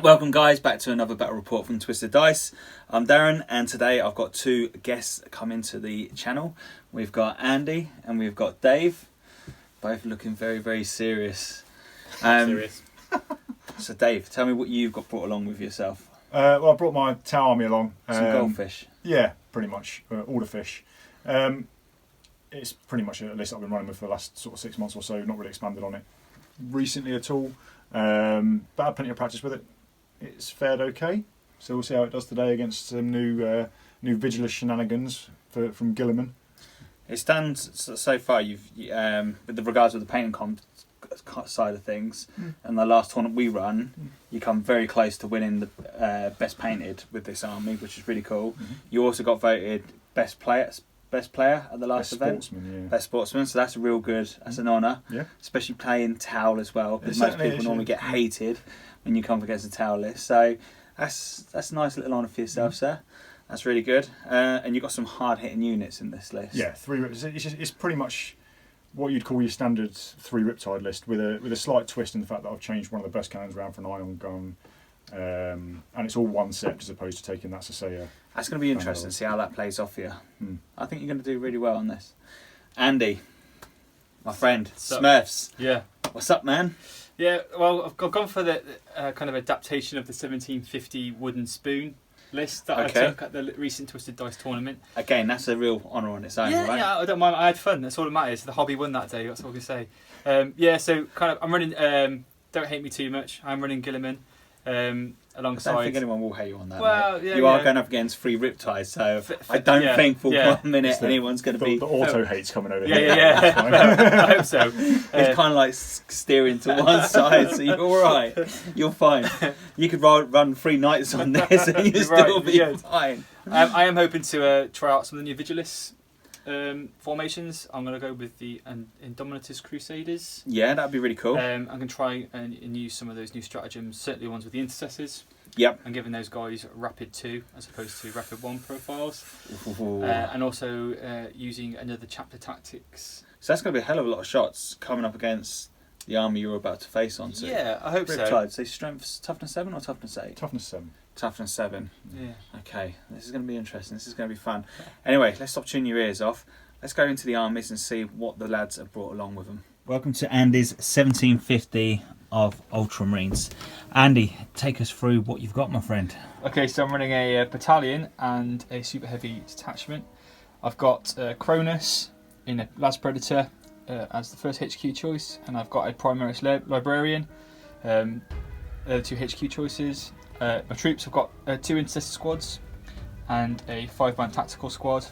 Welcome guys back to another battle report from Twisted Dice. I'm Darren and today I've got two guests coming to the channel. We've got Andy and we've got Dave, both looking very serious. Serious. So Dave, tell me what you've got brought along with yourself. Well, I brought my Tau army along. Some goldfish. Yeah, pretty much all the fish. It's pretty much a list I've been running with for the last sort of 6 months or so. Not really expanded on it recently at all, but I had plenty of practice with it. It's fared okay, so we'll see how it does today against some new Vigilus shenanigans from Gilliman. It's done so far. You've with regards to the painting side of things, and the last tournament we run, you come very close to winning the best painted with this army, which is really cool. You also got voted best player at the last event. Sportsman, yeah. Best sportsman, so that's a real good. That's an honour. Yeah. Especially playing Tau as well, because It most certainly people is, normally get hated when you come against a Tau list. So that's a nice little honour for yourself, sir. That's really good. And you've got some hard hitting units in this list. Yeah, it's pretty much what you'd call your standard 3 Riptide list, with a slight twist in the fact that I've changed one of the best cannons around for an ion gun, and it's all one set as opposed to taking that Sasea. That's going to be interesting to see how that plays off you. I think you're going to do really well on this. Andy, my friend, Smurfs. Yeah. What's up, man? Yeah, well, I've gone for the kind of adaptation of the 1750 wooden spoon list that I took at the recent Twisted Dice tournament. Again, that's a real honour on its own, right? Yeah, I don't mind. I had fun. That's all that matters. The hobby won that day. That's all I can say. So kind of, I'm running. Don't hate me too much. I'm running Gilliman alongside. I don't think anyone will hate you on that. Well, mate. yeah, you are going up against 3 Riptides, so I don't think for 1 minute anyone's going to be. The auto hate's coming over here. Yeah. I hope so. It's kind of like steering to one side, so you're all right. You're fine. You could run 3 nights on this, and you'd still be fine. I am hoping to try out some of the new Vigilus formations. I'm going to go with the Indomitus Crusaders. Yeah, that'd be really cool. I'm going to try and use some of those new stratagems, certainly the ones with the Intercessors. Yep. And giving those guys Rapid 2 as opposed to Rapid 1 profiles. And also using another Chapter Tactics. So that's going to be a hell of a lot of shots coming up against the army you're about to face onto. Yeah, I hope Riptides, so strength, toughness 7 or toughness 8? Toughness 7. Toughness 7. Yeah. Okay, this is going to be interesting. This is going to be fun. Anyway, let's stop tuning your ears off. Let's go into the armies and see what the lads have brought along with them. Welcome to Andy's 1750 of Ultramarines. Andy, take us through what you've got, my friend. Okay, so I'm running a battalion and a super heavy detachment. I've got Cronus in a Las Predator as the first HQ choice, and I've got a Primaris Librarian. The 2 HQ choices. My troops have got 2 Intercessor squads and a 5-man tactical squad.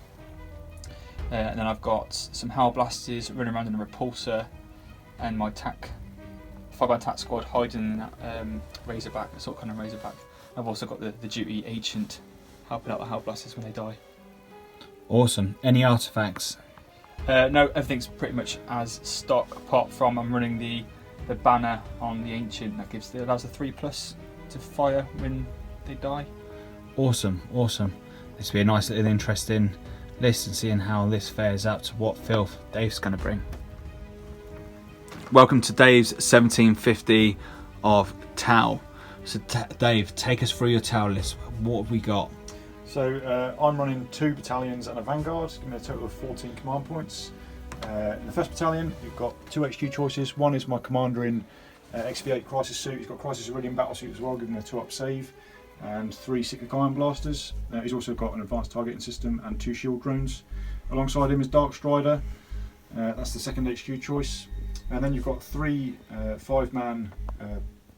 And then I've got some Howl Blasters running around in a Repulsor, and my 5-man tac squad hiding in that Razorback, a sort of kind of Razorback. I've also got the Duty Ancient helping out the Howl Blasters when they die. Awesome. Any artifacts? No, everything's pretty much as stock, apart from I'm running the banner on the Ancient that allows a 3+ to fire when they die. Awesome. This will be a nice little interesting list and seeing how this fares up to what filth Dave's going to bring. Welcome to Dave's 1750 of Tau. So Dave, take us through your Tau list. What have we got? So I'm running 2 battalions and a vanguard, giving me a total of 14 command points. In the first battalion, you've got 2 HQ choices. One is my commander in XV8 Crisis Suit. He's got Crisis Iridium Battle Suit as well, giving him a 2-up save, and 3 Cyclic Iron Blasters. He's also got an advanced targeting system and 2 shield drones. Alongside him is Dark Strider. That's the second HQ choice. And then you've got 3 5-man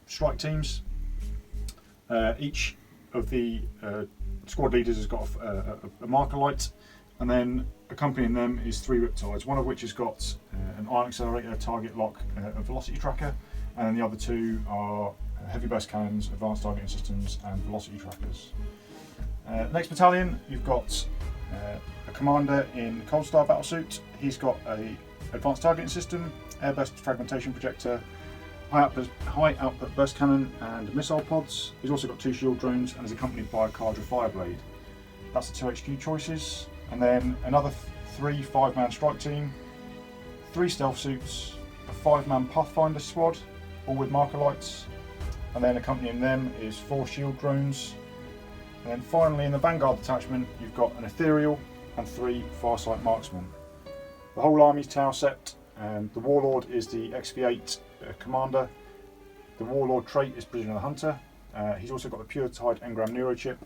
strike teams. Each of the squad leaders has got a marker light, and then accompanying them is 3 Riptides, one of which has got an Iron Accelerator, Target Lock, a Velocity Tracker, and then the other 2 are Heavy Burst Cannons, Advanced Targeting Systems, and Velocity Trackers. Next battalion, you've got a commander in Cold Star Battlesuit. He's got a Advanced Targeting System, Airburst Fragmentation Projector, high output burst cannon and missile pods. He's also got 2 shield drones and is accompanied by a Cadre Fireblade. That's the 2 HQ choices. And then another 3 5-man strike team, 3 stealth suits, a 5-man Pathfinder squad, all with marker lights, and then accompanying them is 4 shield drones. And then finally in the Vanguard detachment you've got an Ethereal and 3 Farsight Marksmen. The whole army's Tau set. The Warlord is the XV8 commander. The Warlord trait is Prisoner the Hunter. He's also got the Pure Tide Engram Neuro chip,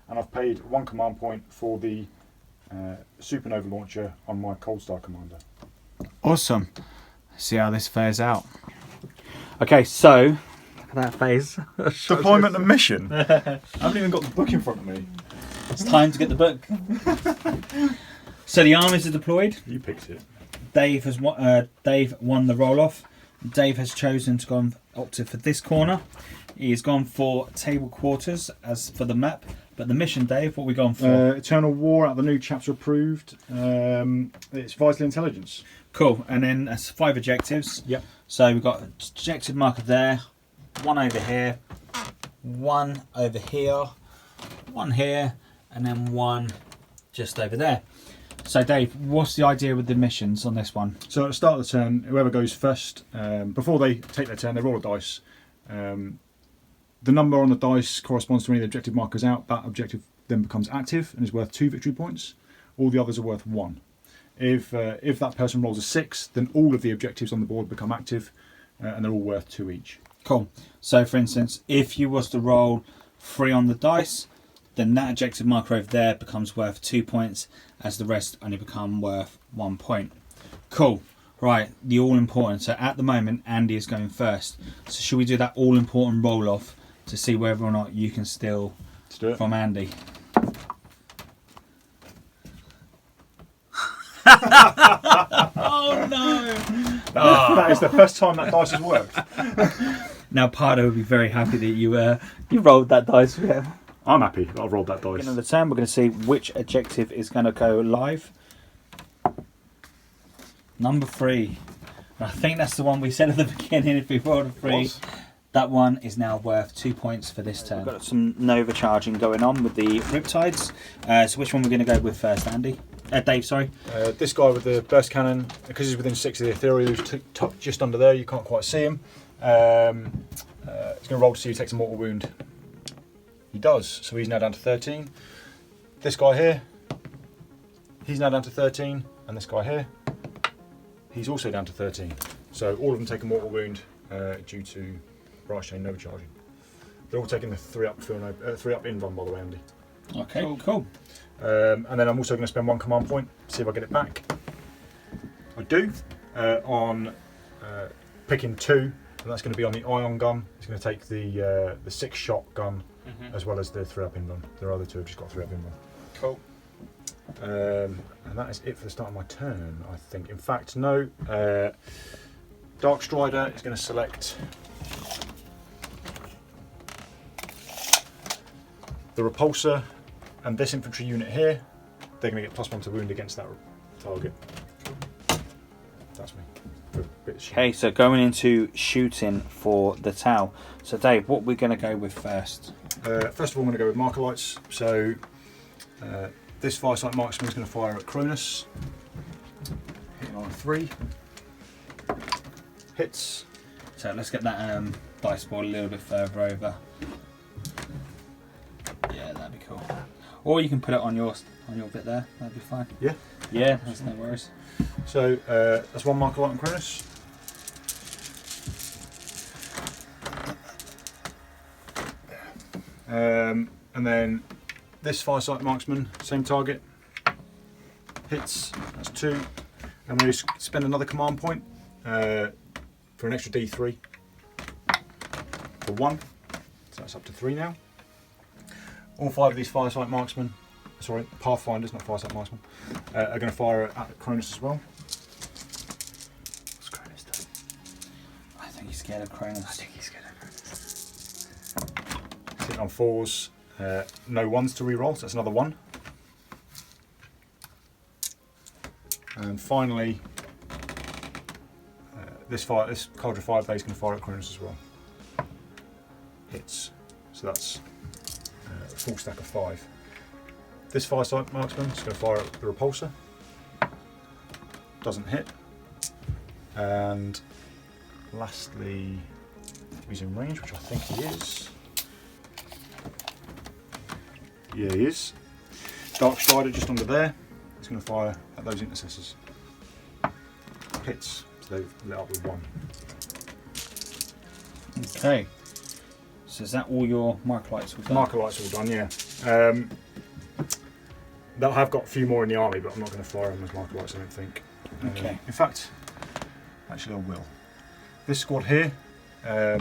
and I've paid 1 command point for the Supernova launcher on my Cold Star commander. Awesome. See how this fares out. Okay, so look at that phase. Deployment and mission. I haven't even got the book in front of me. It's time to get the book. So the armies are deployed. You picked it. Dave won the roll off. Dave has chosen to opted for this corner. He's gone for table quarters as for the map. But the mission, Dave, what are we gone for? Eternal War out of the new chapter approved. It's Vital Intelligence. Cool. And then that's 5 objectives. Yep. So we've got objective marker there, 1 over here, 1 over here, 1 here, and then 1 just over there. So Dave, what's the idea with the missions on this one? So at the start of the turn, whoever goes first, before they take their turn, they roll a dice. The number on the dice corresponds to any of the objective markers out. That objective then becomes active and is worth 2 victory points. All the others are worth 1. If that person rolls a 6, then all of the objectives on the board become active, and they're all worth 2 each. Cool. So for instance, if you was to roll 3 on the dice, then that objective marker over there becomes worth 2 points, as the rest only become worth 1 point. Cool. Right, the all important. So at the moment, Andy is going first. So should we do that all important roll off to see whether or not you can steal from Andy? Oh no! That is the first time that dice has worked. Now Pardo will be very happy that you rolled that dice for him. I'm happy that I've rolled that dice. Beginning of the turn, we're going to see which objective is going to go live. Number 3. I think that's the one we said at the beginning. If we rolled a 3, that one is now worth 2 points for this turn. We've got some Nova charging going on with the Riptides. So which one we're going to go with first, Andy? Dave, sorry. This guy with the burst cannon, because he's within 6 of the Ethereal, who's tucked just under there, you can't quite see him. He's going to roll to see who takes a mortal wound. He does, so he's now down to 13. This guy here, he's now down to 13, and this guy here, he's also down to 13. So all of them take a mortal wound due to Bright Chain Nova charging. They're all taking the 3 up in run, by the way, Andy. Okay, cool. And then I'm also going to spend 1 command point, see if I get it back. I do, on picking 2, and that's going to be on the ion gun. It's going to take the 6-shot gun, as well as the 3 up in run. The other 2 have just got 3 up in run. Cool. And that is it for the start of my turn, I think. In fact, no. Dark Strider is going to select the Repulsor and this infantry unit here. They're going to get +1 to wound against that target. That's me. Okay, so going into shooting for the Tau. So Dave, what we're going to go with first? First of all, I'm going to go with marker lights. So this Farsight Marksman is going to fire at Cronus. Hitting on a 3. Hits. So let's get that dice board a little bit further over. Yeah, that'd be cool. Or you can put it on your bit there. That'd be fine. Yeah. Yeah, that's no worries. So that's 1 marker light on Cronus. And then this Farsight Marksman, same target. Hits. That's 2. And we spend another command point for an extra D3 for 1. So that's up to 3 now. All 5 of these Farsight Marksmen, sorry, Pathfinders, not Farsight Marksmen, are going to fire at Cronus as well. What's Cronus doing? I think he's scared of Cronus. I think he's scared of Cronus. Sitting on 4s, no 1s to reroll, so that's another 1. And finally, this Cauldron 5 day is going to fire at Cronus as well. Hits, so that's full stack of 5. This Farsight Marksman is going to fire at the Repulsor. Doesn't hit. And lastly, he's in range, which I think he is. Yeah, he is. Dark Strider just under there. He's going to fire at those intercessors. Hits, so they've lit up with 1. Okay. So is that all your marker lights all done? Marker lights all done, yeah. They'll have got a few more in the army, but I'm not going to fire them as marker lights, I don't think. Okay. In fact, actually I will. This squad here, guys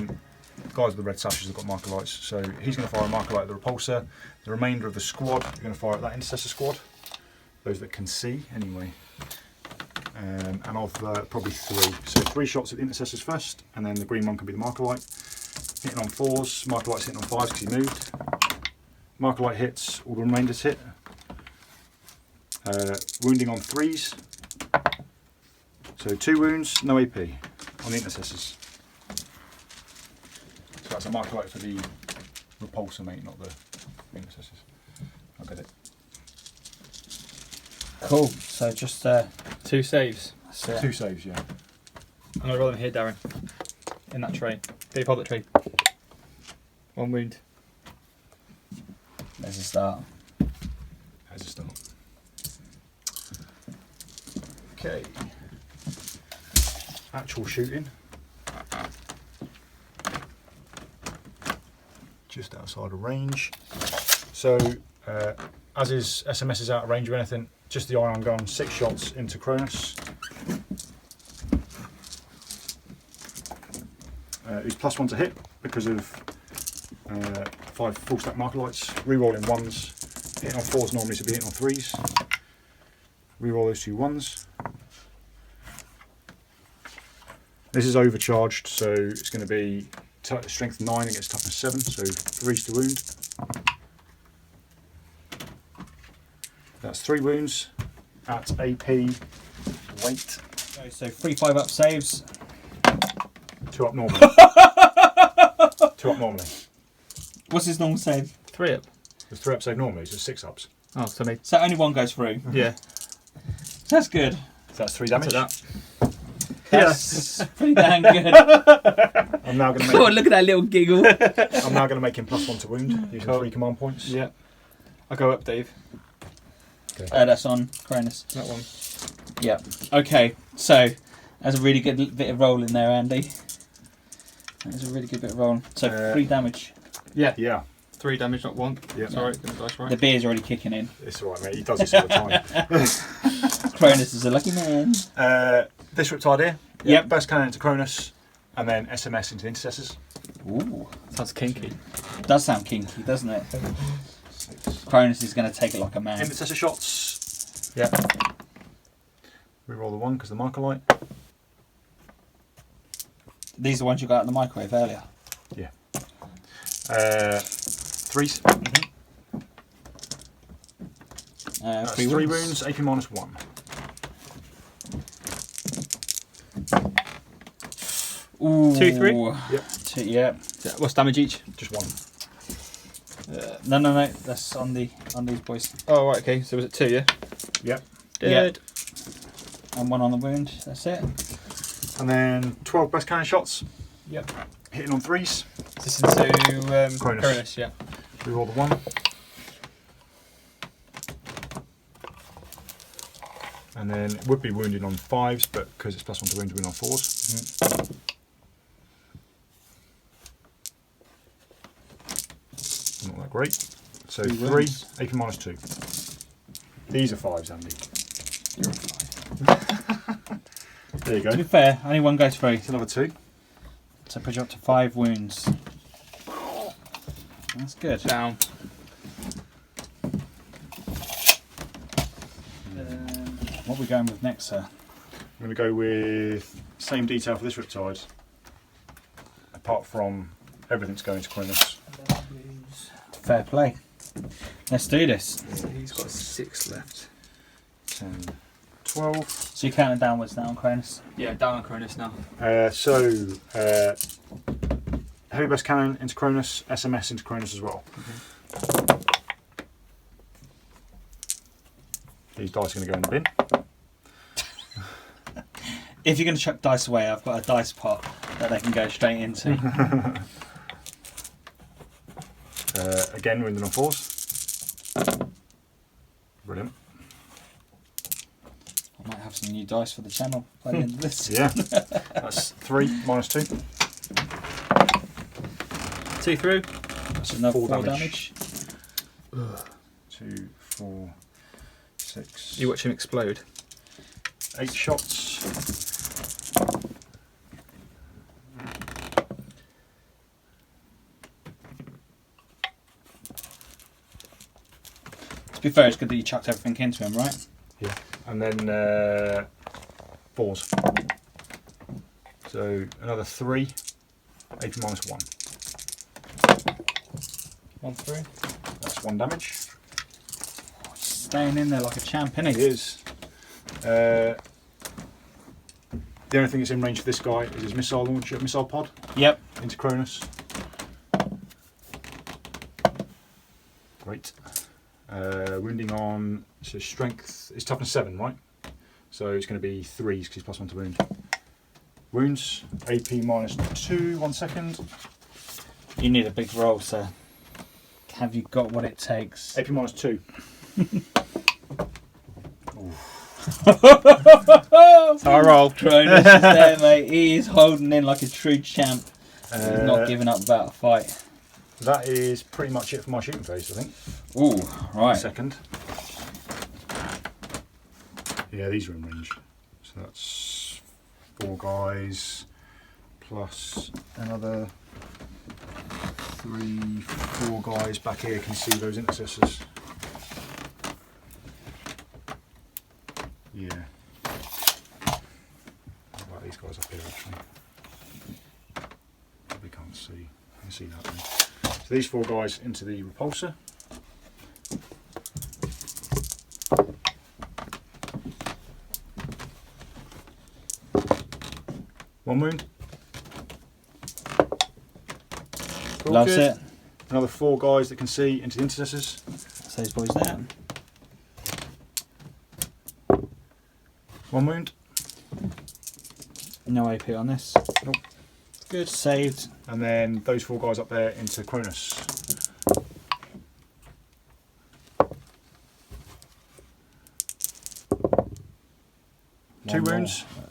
with the red sashes have got marker lights, so he's going to fire a marker light at the repulsor. The remainder of the squad are going to fire at that intercessor squad, those that can see anyway. And of probably 3. So 3 shots at the intercessors first, and then the green one can be the marker light. Hitting on 4s, marker light's hitting on 5s because he moved. Marker light hits, all the remainders hit. Wounding on 3s. So 2 wounds, no AP on the intercessors. So that's a marker light for the repulsor, mate, not the intercessors. I'll get it. Cool. So just 2 saves. that's it. 2 saves, yeah. I'm going to roll them here, Darren. In that tray. Go hold that tray. 1 wound. There's a start. As a start. Okay. Actual shooting. Just outside of range. So, as his SMS is out of range or anything, just the ion gun, 6 shots into Cronus. He's +1 to hit because of 5 full stack marker lights. Rerolling 1s, hitting on 4s normally, so be hitting on 3s. Reroll those 2 1s. This is overcharged, so it's going to be strength 9 against toughness 7, so 3s to wound. That's 3 wounds at AP weight. Okay, so 3 5-up saves. 2 up normally. 2 up normally. What's his normal save? 3 up. There's 3 up save normally, so 6 ups. Oh, so maybe. So only 1 goes through. Yeah. That's good. So that's 3 damage. That. That's pretty dang good. I'm now going to Oh, make. look at that little giggle. I'm now going to make him +1 to wound using Cool. 3 command points. Yeah. I'll go up, Dave. That's on Cronus. That one. Yeah. Okay. So that's a really good bit of roll in there, Andy. That's a really good bit of roll. So 3 damage. Yeah. Yeah, 3 damage, not 1. yeah. Sorry, get the dice right. The beer's already kicking in. It's alright, mate. He does this all the time. Cronus is a lucky man. This Riptide here. Yep. Burst cannon into Cronus, and then SMS into the intercessors. Ooh. Sounds kinky. Does sound kinky, doesn't it? Cronus is going to take it like a man. Intercessor shots. Yeah. Reroll the 1 because the marker light. These are the ones you got out of the microwave earlier. Yeah. 3s. That's 3 3 wounds. wounds, AP -1. Ooh. 2, 3? Yep. 2, yeah. What's damage each? Just 1. No. That's on these boys. Oh, right, okay. So was it 2, yeah? Yep. Dead. And 1 on the wound. That's it. And then 12 burst cannon shots. Yep. Hitting on 3s. This into Cronus. Cronus, yeah. Reroll the 1. And then it would be wounded on 5s, but because it's +1 to wound, win on 4s. Not that great. So 3 3, wounds. AP -2. These are 5s, Andy. You're fine. There you To be go. fair, only 1 goes through. It's another 2. So push you up to 5 wounds. That's good. Down. What are we going with next, sir? I'm going to go with same detail for this Riptide, apart from everything's going to Cronus. Fair play. Let's do this. He's got 6 left. 10, 12. So you're counting downwards now on Cronus. Yeah, down on Cronus now. Heavy burst cannon into Cronus, SMS into Cronus as well. These dice are going to go in the bin. If you're going to chuck dice away, I've got a dice pot that they can go straight into. Again, wounded on 4s. Brilliant. I might have some new dice for the channel by the end of this. Yeah, that's 3 minus 2. 2 through. That's another 4 4 damage. damage. 2, 4, 6. You watch him explode. 8 shots. To be fair, it's good that you chucked everything into him, right? Yeah. And then 4s. So another 3. AP minus 1. 1 through. That's 1 damage. Staying in there like a champ, It innit? is. The only thing that's in range for this guy is his missile launcher, missile pod Yep. into Cronus. Great. Wounding on, so strength is toughness 7, right? So it's going to be 3s because he's +1 to wound. Wounds, AP minus 2, 1 second. You need a big roll, sir. Have you got what it takes? AP minus 2. That's how I roll. Cronus is there, mate. He is holding in like a true champ. He's not giving up about a fight. That is pretty much it for my shooting phase, I think. Ooh, right. Second. Yeah, these are in range. So that's 4 guys plus another 3, 4 guys back here can see those intercessors. Yeah. What about these guys up here actually? Probably can't see. You can see that one. So these 4 guys into the repulsor. One wound. Cool, Loves good. it. Another 4 guys that can see into the intercessors. That's those boys there. 1 wound. No AP on this. Nope. Good. Saved. And then those 4 guys up there into Cronus. Two One wounds. more.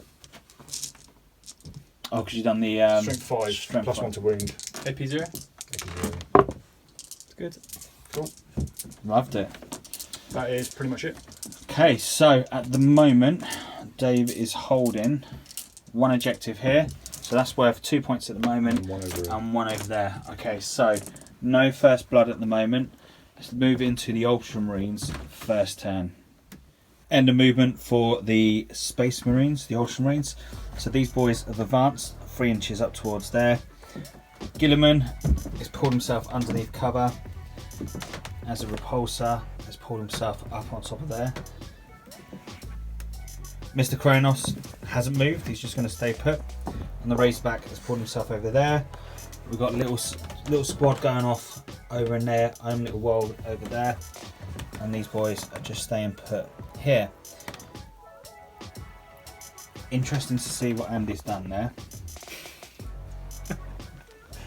Oh, because you've done the Strength 5, strength plus 5. 1 to wound. AP 0. It's Good. Cool. Loved it. That is pretty much it. Okay, so at the moment, Dave is holding 1 objective here. So that's worth 2 points at the moment. And 1 over here. And 1 over there. Okay, so no first blood at the moment. Let's move into the Ultramarines first turn. End of movement for the Space Marines, the Ultramarines. So these boys have advanced 3 inches up towards there. Gilliman has pulled himself underneath cover. As a repulsor, has pulled himself up on top of there. Mr. Kronos hasn't moved, he's just going to stay put. And the Razorback has pulled himself over there. We've got a little squad going off over in there, own little world over there. And these boys are just staying put here. Interesting to see what Andy's done there.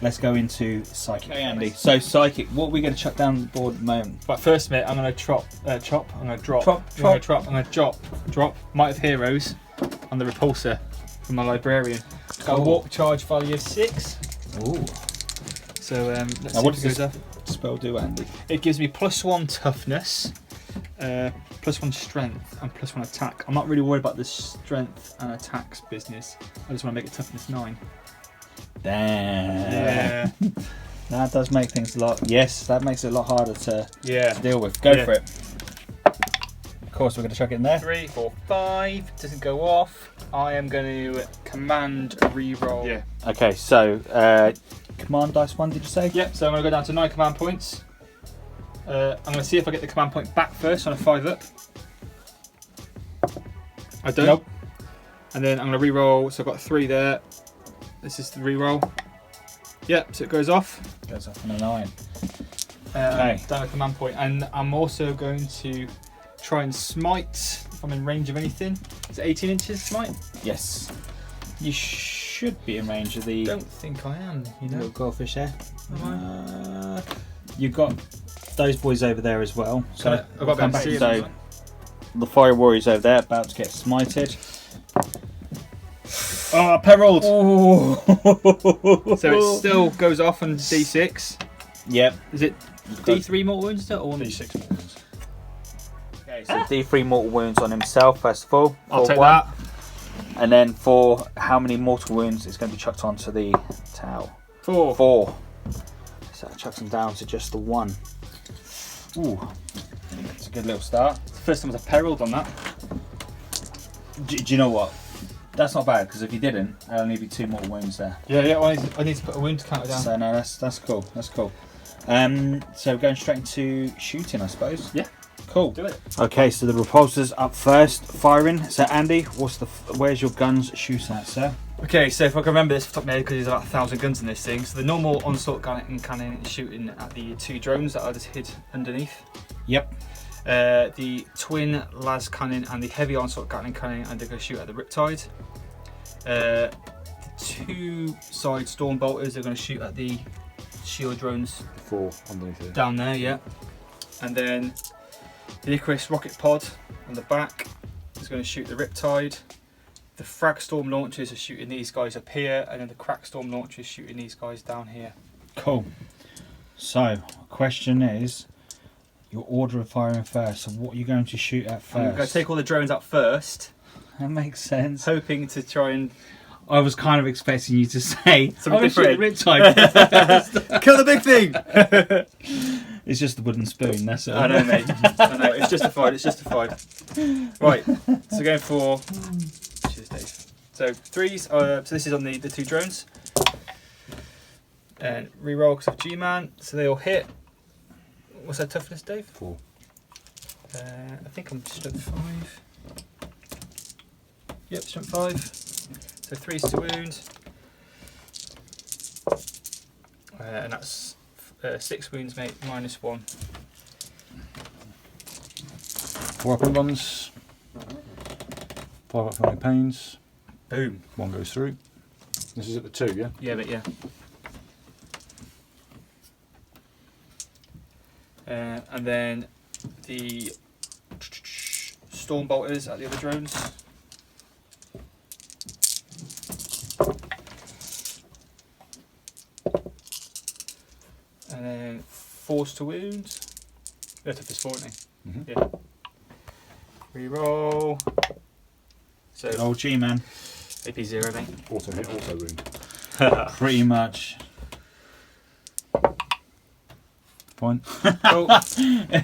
Let's go into Psychic. Okay, Andy. So Psychic, what are we going to chuck down the board at the moment? But first, mate, I'm going to drop. I'm going to drop. Drop. I'm going to drop Might of Heroes on the Repulsor from my Librarian. Got a Cool. warp charge value of 6. Ooh. So let's Now see what if does it goes this up. spell do, Andy? It gives me +1 toughness, +1 strength, and +1 attack. I'm not really worried about the strength and attacks business. I just want to make it toughness 9. Damn. Yeah. That does make things a lot. Yes, that makes it a lot harder to Yeah. deal with. Go Yeah. for it. Of course, we're going to chuck it in there. 3, 4, 5. Doesn't go off. I am going to command reroll. Yeah. Okay, so command dice 1, did you say? Yep. So I'm going to go down to 9 command points. I'm going to see if I get the command point back first on a 5 up. I don't. Nope. And then I'm going to reroll. So I've got 3 there. This is the reroll. Yep. So it goes off. Goes off on a 9. Okay. Down a command point, and I'm also going to try and smite if I'm in range of anything. Is it 18 inches smite? Yes. You should should be in range of the Don't think I am. You know. little goldfish there. Am You've got those boys over there as well. So I've got to come be able back. to see So them. the fire warriors over there about to get smited. Oh, perilled! So it still goes off on D6. Yep. Is it D3 mortal wounds or one? D6 mortals. Okay, so D3 mortal wounds on himself first of all. I'll for take one. that. And then for how many mortal wounds is going to be chucked onto the Tau? 4. 4. So that chucks them down to just the 1. Ooh, it's a good little start. It's the first time I've perilled on that. Do you know what? That's not bad because if you didn't, there'll only be 2 mortal wounds there. Yeah. Well, I need to put a wound counter down. So no, that's cool. That's cool. So going straight into shooting, I suppose. Yeah. Cool. Do it. Okay, so the repulsors up first, firing. So Andy, where's your guns shooting at, sir? Okay, so if I can remember this off the top of my head, because there's about 1,000 guns in this thing. So the normal onslaught cannon is shooting at the 2 drones that I just hid underneath. Yep. The twin las cannon and the heavy onslaught cannon are going to shoot at the Riptide. The 2 side storm bolters are going to shoot at the shield drones 4 underneath here. down there, yeah. And then the Icarus rocket pod on the back is going to shoot the Riptide. The frag storm launchers are shooting these guys up here, and then the crack storm launchers shooting these guys down here. Cool. So, question is, your order of firing first. So what are you going to shoot at first? I'm going to take all the drones out first, That makes sense. hoping to try and I was kind of expecting you to say Something different. Riptide. kill the big thing. It's just the wooden spoon, that's it. I know, mate. I know. It's justified. It's justified. Right. So going for. Cheers, Dave. So 3s. So this is on the 2 drones. And reroll because of G-Man. So they all hit. What's that toughness, Dave? 4. I think I'm strength 5. Yep, strength 5. So 3s to wound. And that's 6 wounds, mate. -1. 4 up on runs. 5 up for any pains. Boom. 1 goes through. This is at the 2, yeah? Yeah, but yeah. And then the storm bolters at the other drones. And then force to wound. That's a fist isn't he? Mm-hmm. Yeah. Reroll. So Old G-Man. AP 0, mate. Auto hit, auto wound. Pretty much. Fine. Cool.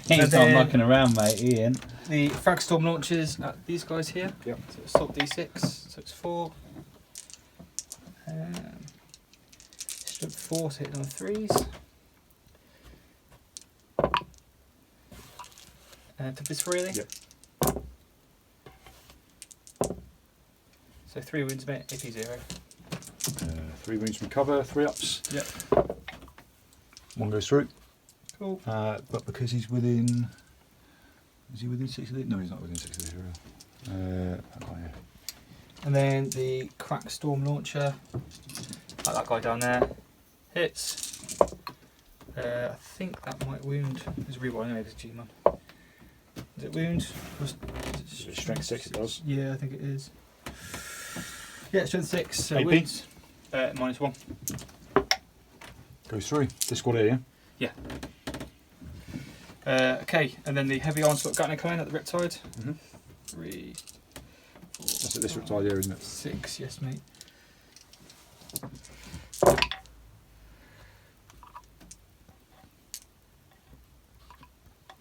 He's not mucking around, mate. He ain't. The frag storm launches at these guys here. Yep. So it's salt D6, so it's 4. Strip 4 to hit on 3s. To this really? Yep. So 3 wounds, mate, AP 0. 3 wounds from cover, 3 ups. Yep. 1 goes through. Cool. But because he's within. Is he within 6 of these? No, he's not within 6 of these. That guy here. And then the crack storm launcher, like that guy down there, hits. I think that might wound. There's a rewind anyway, there's G-Man. Does it wound? Is it Strength 6 it does. Yeah, I think it is. Yeah, strength 6. So AP? wounds. -1. Goes through. This squad here, yeah? Okay, and then the heavy onslaught gatling cannon at the Riptide. Mm-hmm. 3, 4, That's at this Riptide here, isn't it? 6, yes, mate.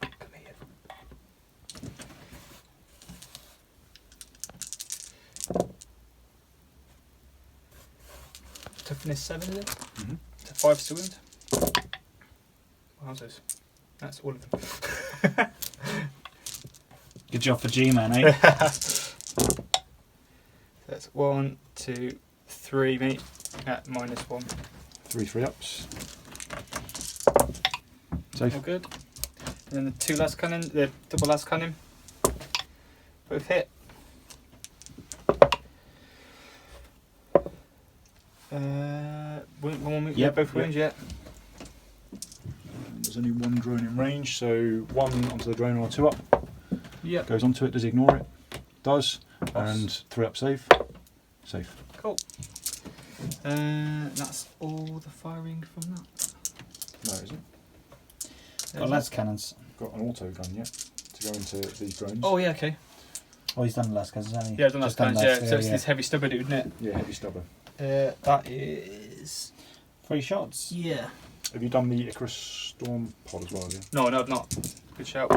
Come here. Toughness 7, is it? Mm-hmm. So 5 to wound. Wowzers. That's all of them. Good job for G-Man, eh? That's 1, 2, 3, mate. At -1. 3 ups. Safe. All good. And then the 2 las cannon, the double las cannon. Both hit. One more move. Yep, Both yep. range. Yeah. There's only one drone in range, so one onto the drone or 2 up. Yep. Goes onto it, does he ignore it? Does. Boss. And 3 up save. Safe. Cool. That's all the firing from that. No, is it? Got las cannons. Got an auto gun yet to go into these drones. Oh yeah, okay. Oh, he's done the las cannons, hasn't he? Yeah, I've done that. Just done Yeah, las, so it's this heavy stubber dude, isn't it? Yeah, heavy stubber. That is. 3 shots. Yeah. Have you done the Icarus Storm pod as well? Have you? No, I've not. Good shout.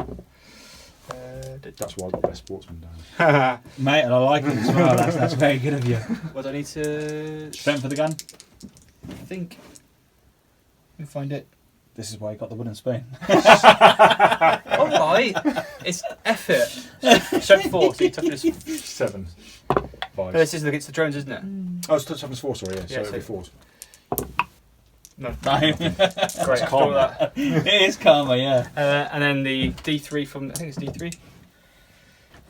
That's why I've got best sportsman down. Mate, and I like it as well. That's very good of you. What do I need to? Strength for the gun. I think. Let me find it. This is why you got the wooden spoon. All right. It's effort. Strength 4. So you toughness. 7. 5. This is against the drones, isn't it? Oh, it's toughness 4, sorry, yeah. So Yeah, it'll be so- 4s. No. No. Great. calm. That. It is karma, yeah. And then the D3 from, I think it's D3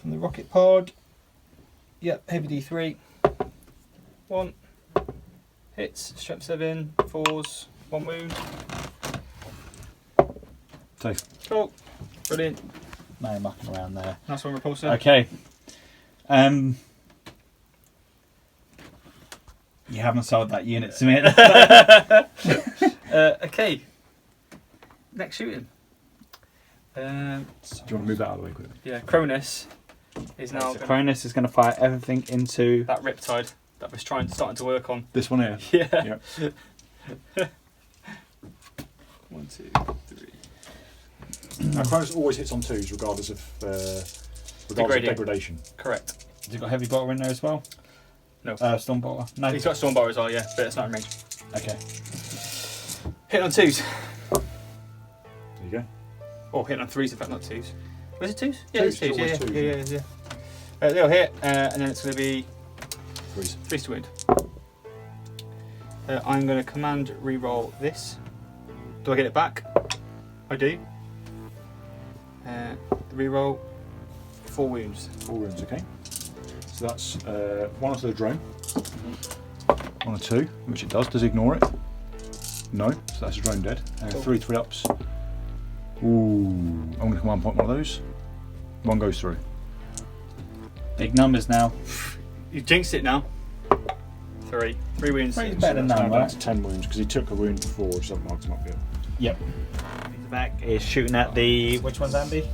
from the rocket pod. Yep, heavy D3. 1 hits, strength 7, 4s, 1 wound. Safe. Cool, brilliant. No mucking around there. Nice one, repulsor. Okay. You haven't sold that unit to me. Okay. Next shooting. Do you want to move that out of the way quickly? Yeah, Cronus is now So gonna- Cronus is going to fire everything into. that Riptide that we're starting to work on. This one here? Yeah. Yeah. 1, 2, 3. Now, Cronus always hits on 2s regardless of degradation. Correct. Has he got heavy bolter in there as well? No. Storm bolter? No. He's got Stormbar as well, yeah, but it's not in range. Okay. Hit on 2s. There you go. Or hit on 3s, in fact, not 2s. Was it 2s? Yeah, Twos, it's 2s. it's Yeah, always yeah, twos, yeah, yeah. They'll hit, and then it's going to be 3s. 3s to wound. I'm going to command reroll this. Do I get it back? I do. Reroll 4 wounds. 4 wounds, okay. So that's 1 onto the drone. 1 or 2, which it does. Does it ignore it? No, so that's a drone dead. Cool. 3 ups. Ooh, I'm going to command point 1 of those. 1 goes through. Big numbers now. You jinxed it now. 3 wounds. Three's better than So none, now right? down to 10 wounds because he took a wound before, which hasn't marked him up yet. Yep. The back is shooting at the. Which one's Andy?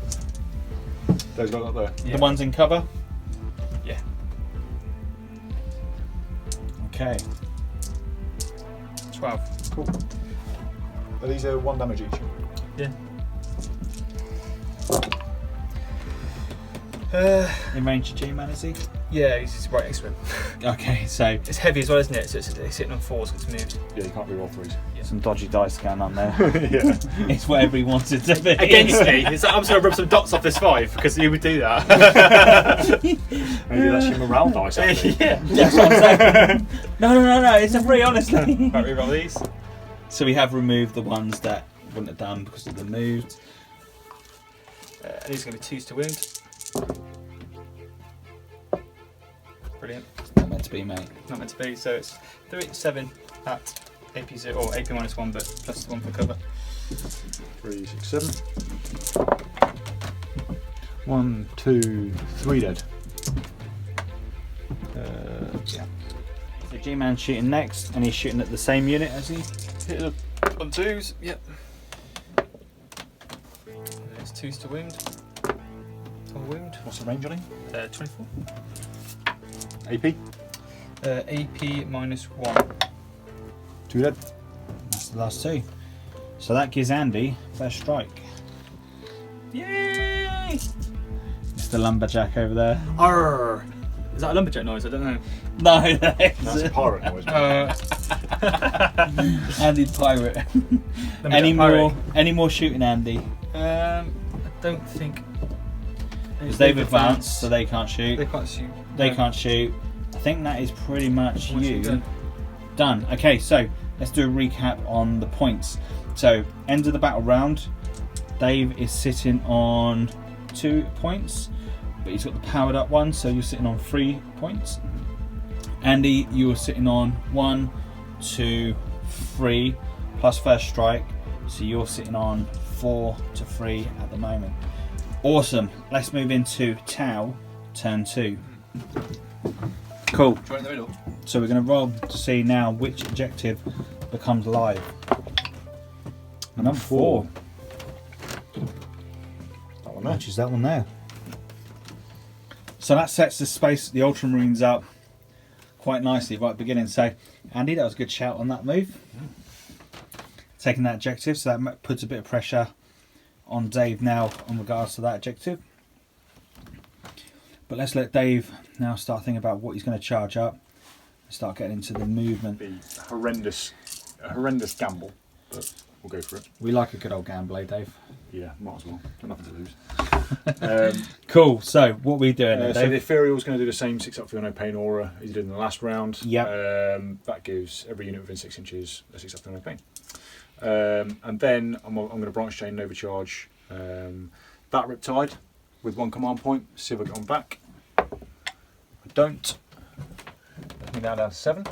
Those guys up there. Yeah. The ones in cover? Yeah. Okay. 12. Cool. Are these 1 damage each? Yeah. In range of G-Man, is he? Yeah, he's right next to him. Okay, so It's heavy as well, isn't it? So it's hitting on 4s, it's moved. Yeah, you can't reroll 3s. some dodgy dice going on there. Yeah. It's whatever he wants it to be. Against me. It's like, I'm just going to rub some dots off this 5 because he would do that. Maybe that's your morale dice, actually. Yeah. That's what I'm saying. No, it's a 3, honestly. Right, reroll these. So we have removed the ones that wouldn't have done because of the moved. And these are going to be 2s to wound. Brilliant. Not meant to be, mate. Not meant to be. So it's 7 at AP 0 or AP -1, but plus 1 for cover. 3, 6, 7. 1, 2, 3 dead. Yeah. So G-Man's shooting next, and he's shooting at the same unit as he. Hit it on 2s. Yep. There's 2s to wound. Or wound. What's the range on him? 24. AP? AP -1. 2 dead. That's the last 2. So that gives Andy first strike. Yay! It's the lumberjack over there. Arr! Is that a lumberjack noise? I don't know. No, that That's a is pirate noise. Andy's pirate. Lumberjack Any more shooting, Andy? I don't think. Because they've advanced, so they can't shoot. They can't shoot. They can't shoot. I think that is pretty much Once you. you're done. Done. Okay, so let's do a recap on the points. So, end of the battle round, Dave is sitting on 2 points, but he's got the powered up one, so you're sitting on 3 points. Andy, you're sitting on 1, 2, 3 plus first strike. So you're sitting on 4 to 3 at the moment. Awesome. Let's move into Tau, turn 2. Cool. Right in the middle. So we're going to roll to see now which objective becomes live. Number 4. That one there. Which is that one there. So that sets the space, the Ultramarines up quite nicely right at the beginning. So Andy, that was a good shout on that move. Taking that objective, so that puts a bit of pressure on Dave now in regards to that objective. But let's let Dave now start thinking about what he's going to charge up and start getting into the movement. Be a horrendous gamble, but we'll go for it. We like a good old gamble, eh, Dave? Yeah, might as well. Got nothing to lose. Cool. So what are we doing, then, So Dave? the Ethereal's going to do the same 6 up for no pain aura he did in the last round. Yep. That gives every unit within 6 inches a 6 up for no pain. And then I'm going to branch chain and overcharge that Riptide with 1 command point. See if I get on back. I don't. Let me now down to 7.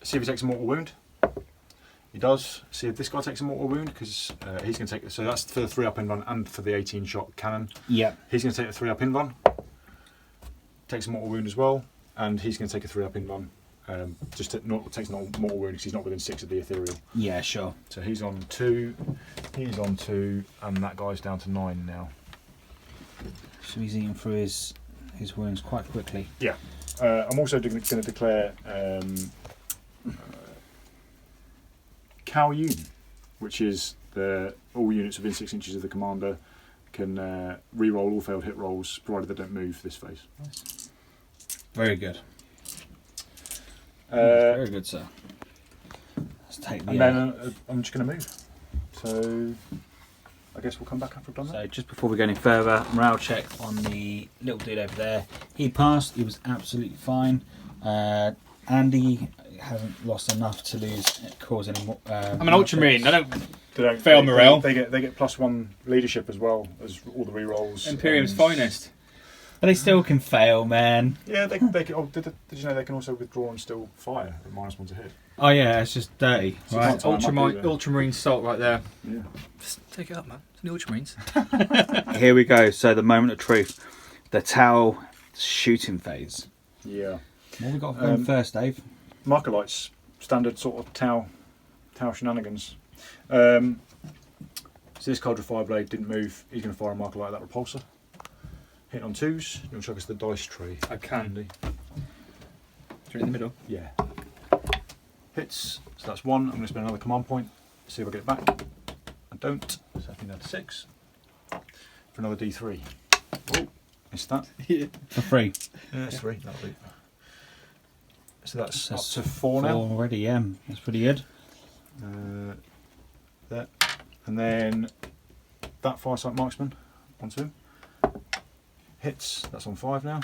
See if he takes a mortal wound. He does. See if this guy takes a mortal wound, because he's going to take. So that's for the 3 up in run and for the 18 shot cannon. Yeah. He's going to take a 3 up in run. Takes a mortal wound as well, and he's going to take a 3 up in run. Takes a mortal wound because he's not within 6 of the Ethereal. Yeah, sure. So he's on 2. He's on 2, and that guy's down to 9 now. So he's eating through his wounds quite quickly. Yeah. I'm also going to declare Cao Yun, which is all units within 6 inches of the commander can re-roll all failed hit rolls, provided they don't move this phase. Nice. Very good. Very good, sir. Let's take the. And then I'm just going to move. So I guess we'll come back after I've done that. So just before we go any further, morale check on the little dude over there. He passed. He was absolutely fine. Andy hasn't lost enough to cause any more. I'm an Ultramarine. I don't. They don't Fail morale. They get +1 leadership as well as all the re-rolls. Imperium's finest. But they still can fail, man. Yeah, they can. Oh, did you know they can also withdraw and still fire at -1 to hit? Oh yeah, it's just dirty. So Right. it's not time up either. Ultramarine salt right there. Yeah. Just take it up, man. It's the Ultramarines. Here we go. So the moment of truth, the Tau shooting phase. Yeah. What we got going first, Dave? Markolites, standard sort of Tau shenanigans. So this Cauldron Fireblade didn't move. He's going to fire a Markolite at that repulsor. Hit on 2s. You'll show us the dice tree. I can. Andy. Straight in the middle. Yeah. Hits. So that's 1. I'm going to spend another command point. See if I get it back. I don't. So I think that's 6. For another D3. Oh, missed that. Yeah. For free. Yeah, that's 3. That'll do. So that's That's up to 4 now. Already, yeah. That's pretty good. There. And then that Firesight Marksman onto him. Hits, that's on 5 now.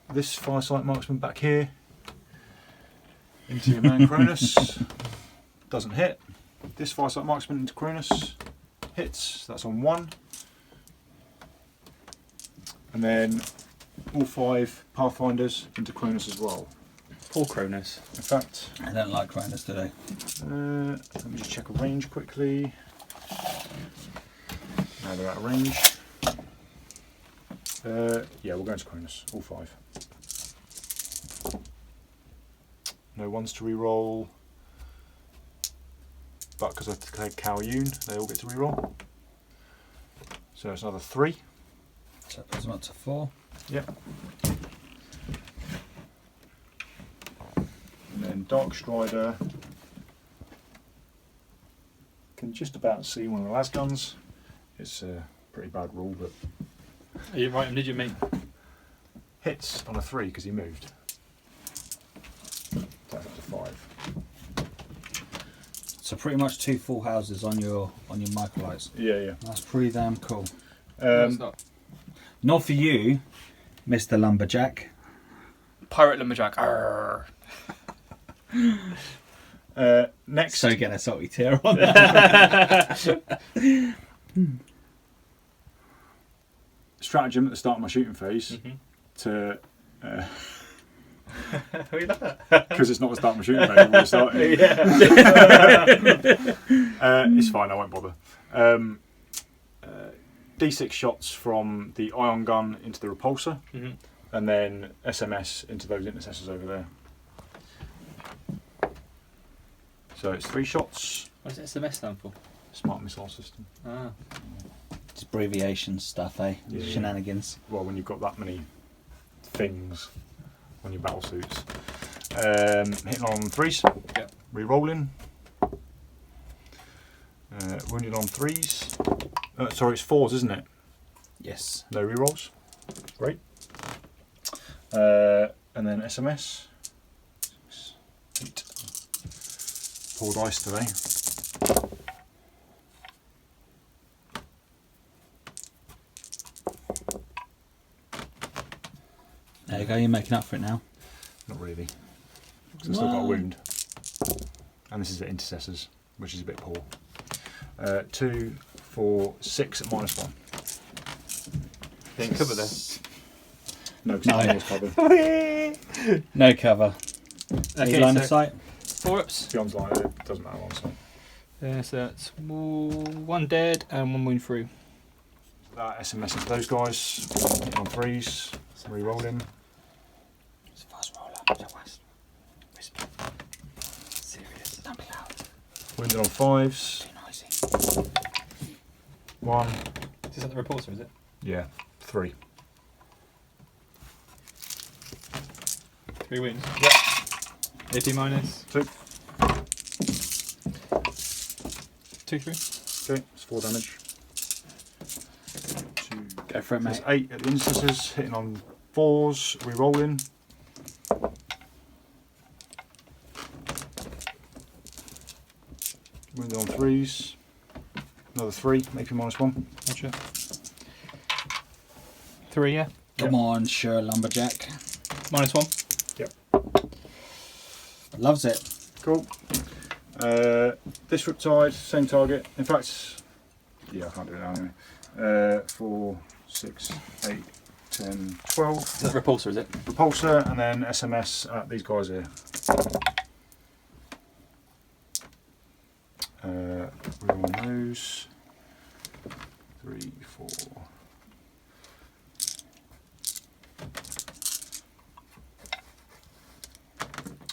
This Firesight Marksman back here into your man Cronus. Doesn't hit. This Firesight Marksman into Cronus. Hits, that's on 1. And then all 5 Pathfinders into Cronus as well. Poor Cronus. In fact, I don't like Cronus today. let me just check a range quickly. Now they're out of range. Yeah, we'll go into Cronus, all 5. No ones to re-roll. But because I've declared Cao Yun, they all get to re-roll. So it's another 3. So that puts them up to 4. Yep. And then Dark Strider can just about see one of the las guns. It's a pretty bad rule, but Are you right? Did you mate? hits on a 3 because he moved. That's up to 5. So pretty much 2 full houses on your Michaelites. Yeah, yeah. That's pretty damn cool. It's not. Not for you, Mr. Lumberjack. Pirate Lumberjack. Arrgh. Next, So getting a salty tear on that. stratagem at the start of my shooting phase Mhm. to Because it's not a start machine when we're starting. It's fine, I won't bother. D6 shots from the ion gun into the repulsor, and then SMS into those intercessors over there. So it's 3 shots. What does SMS stand for? Smart missile system. Ah. It's abbreviation stuff, eh? Yeah. Shenanigans. Well, when you've got that many things on your battle suits. Hitting on 3s. Yep. Re-rolling. Wounded on 3s. Sorry, it's 4s, isn't it? Yes. No re-rolls. Great. And then SMS. 8. Poor dice today. There you go, you're making up for it now. Not really. Because I've still got a wound. And this is the intercessors, which is a bit poor. 2, 4, 6 at -1. Didn't cover there. No, because No. it's covered. No cover. Okay, Line of so sight. 4-ups. Beyond line, it doesn't matter on sight. So that's 1 dead and 1 wound through. That SMS into those guys. Hitting on 3s. Re-rolling. It's a fast roller. Whisper. Serious. Don't be loud. Wounded on 5s. Too noisy. 1. Is that the repulsor, is it? Yeah. 3. 3 wounds. Yep. AP minus. 2. 2, 3. Okay, it's 4 damage. 2. Go for it, There's mate. 8 at the intercessors. Hitting on 4s. Re-rolling. Wounded on 3s. Another 3. AP -1. Gotcha. 3, yeah. Come on, sure, lumberjack. -1. Loves it. Cool. This Riptide, same target. In fact, yeah, I can't do it now anyway. 4, 6, 8, 10, 12. Is that the repulsor, is it? Repulsor, and then SMS at these guys here. We're on those. 3, 4.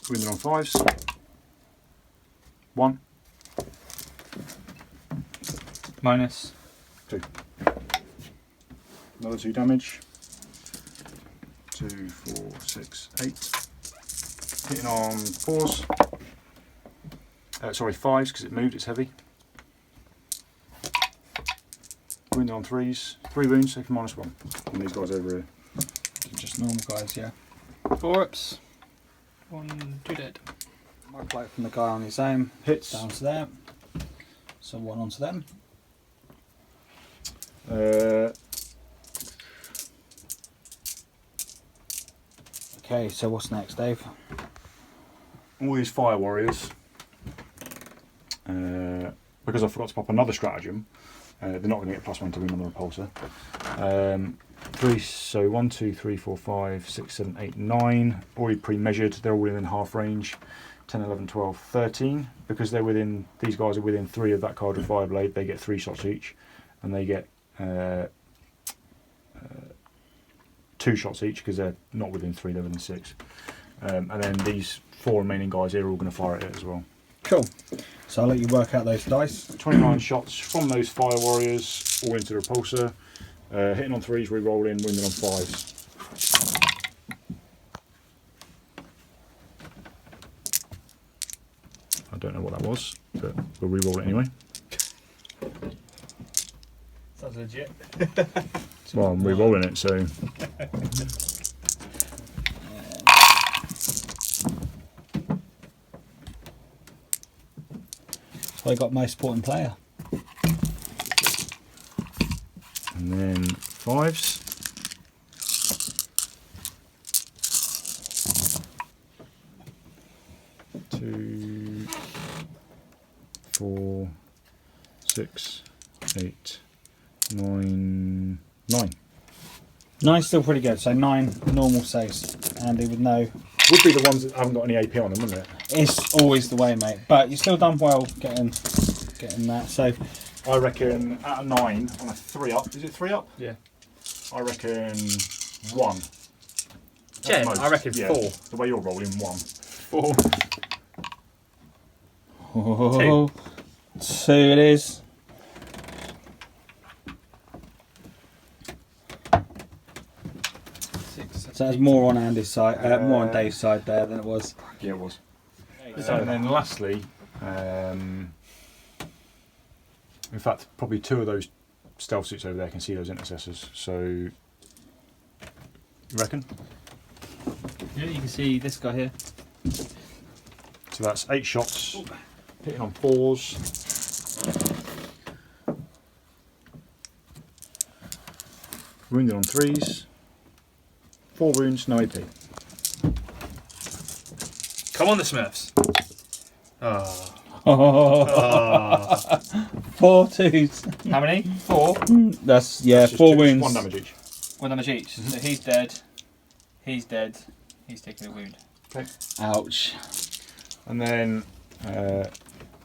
Wounded on 5s. 1. Minus. 2. Another 2 damage. 2, 4, 6, 8. Hitting on 4s. Sorry, 5s because it moved, it's heavy. Wounded on 3s. 3 wounds, so -1. And these guys over here. Just normal guys, yeah. 4-ups. 1, 2 dead. Might blow from the guy on his own. Hits. Down to there. So 1 onto them. Okay, so what's next, Dave? All these fire warriors. Because I forgot to pop another stratagem, they're not going to get +1 to win on the repulsor. 3, so 1, 2, 3, 4, 5, 6, 7, 8, 9. Already pre-measured. They're all within half range. 10, 11, 12, 13. Because they're within, these guys are within 3 of that card with Fireblade. They get 3 shots each, and they get 2 shots each because they're not within 3. They're within 6. And then these 4 remaining guys here are all going to fire at it as well. Cool. So I'll let you work out those dice. 29 shots from those fire warriors, all into the repulsor. Hitting on 3s, re-rolling, wounded on 5s. I don't know what that was, but we'll re-roll it anyway. Sounds legit. Well, I'm re-rolling it, so... So I got most important player. And then 5s. Two, 4, 6, 8, 9, 9. 9's still pretty good. So 9 normal saves. Andy with no Would be the ones that haven't got any AP on them, wouldn't it? It's always the way, mate. But you still done well getting that. So I reckon out of 9 on a 3-up. Is it 3-up? Yeah. I reckon 1. Jen, I reckon 4. The way you're rolling, 1. 4. oh, 2 it is. So that's more on Andy's side, more on Dave's side there than it was. Yeah, it was. And then lastly, in fact, probably 2 of those stealth suits over there can see those intercessors. So, you reckon? Yeah, you can see this guy here. So that's 8 shots, hitting on 4s. Wounded on 3s. 4 wounds, no AP. Come on, the Smurfs. Oh. 4 2s. How many? 4. That's That's just 4 2, wounds. 1 damage each. 1 damage each. So he's dead. He's dead. He's taking a wound. Okay. Ouch. And then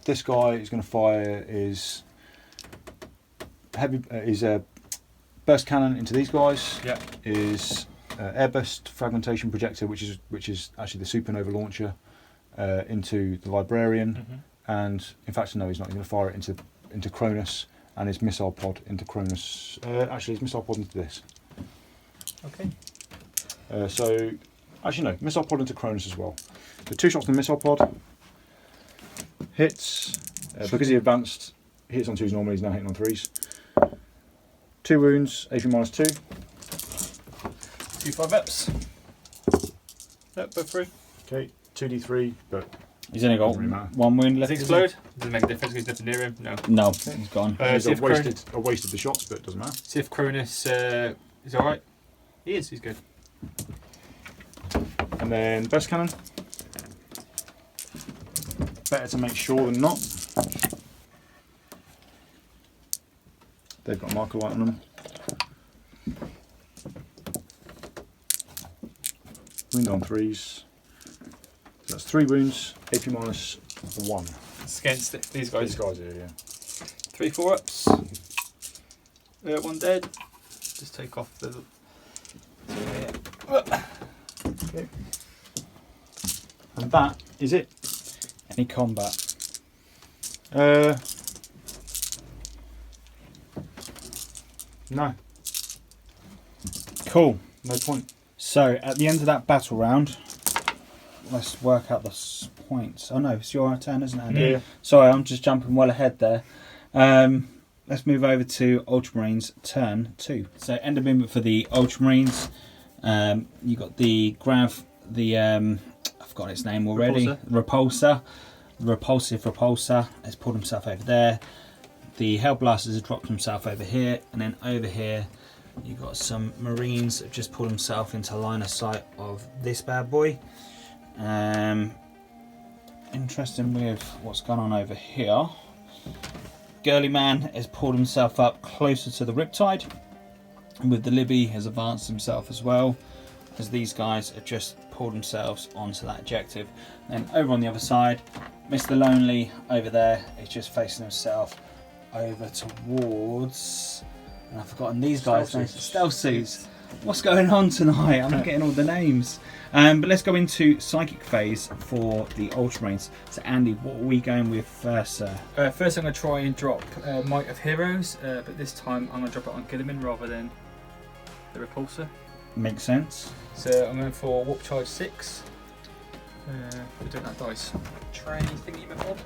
this guy is going to fire his burst cannon into these guys. Yeah. His airburst fragmentation projector, which is actually the supernova launcher, into the librarian. And in fact, no, he's not. He's going to fire it into Cronus, and his missile pod into Cronus. Actually, his missile pod into this. Okay. So, actually no, missile pod into Cronus as well. So 2 shots from the missile pod. Hits, because he advanced, he hits on 2s normally, he's now hitting on 3s. 2 wounds, AP minus 2. 2 5-ups. Yep, both through. Okay, 2d3, but He's only got Doesn't really matter. 1 wound Does left. he explode? Doesn't make a difference because he's nothing near him. No. No, he's gone. he's See if wasted the shots, but it doesn't matter. See if Cronus is alright. He is, he's good. And then burst cannon. Better to make sure than not. They've got a marker light on them. Wound on 3s. So that's 3 wounds, AP minus 1. It's against these guys. These guys here, yeah. 3 4-ups. 1 dead. Just take off the. Okay. And that is it. Any combat? No, Cool. no point. So at the end of that battle round, let's work out the points. Oh no, it's your turn, isn't it, Andy? Yeah. Sorry, I'm just jumping well ahead there. Let's move over to Ultramarines turn 2. So end of movement for the Ultramarines. You got the Grav, I've forgotten its name already. Repulsor. The repulsive repulsor has pulled himself over there. The Hellblasters has dropped himself over here, and then over here you've got some Marines that have just pulled himself into line of sight of this bad boy. Interesting with what's gone on over here. Girly Man has pulled himself up closer to the Riptide, and with the Libby has advanced himself as well, as these guys have just pulled themselves onto that objective. And over on the other side, Mr. Lonely over there is just facing himself over towards, and I've forgotten these guys' names. Stealth suits. What's going on tonight? I'm not getting all the names. But let's go into psychic phase for the Ultramarines. So Andy, what are we going with first, sir? First I'm going to try and drop Might of Heroes, but this time I'm going to drop it on Gilliman rather than the Repulsor. Makes sense. So I'm going for Warp Charge 6. We're doing that dice tray thingy before.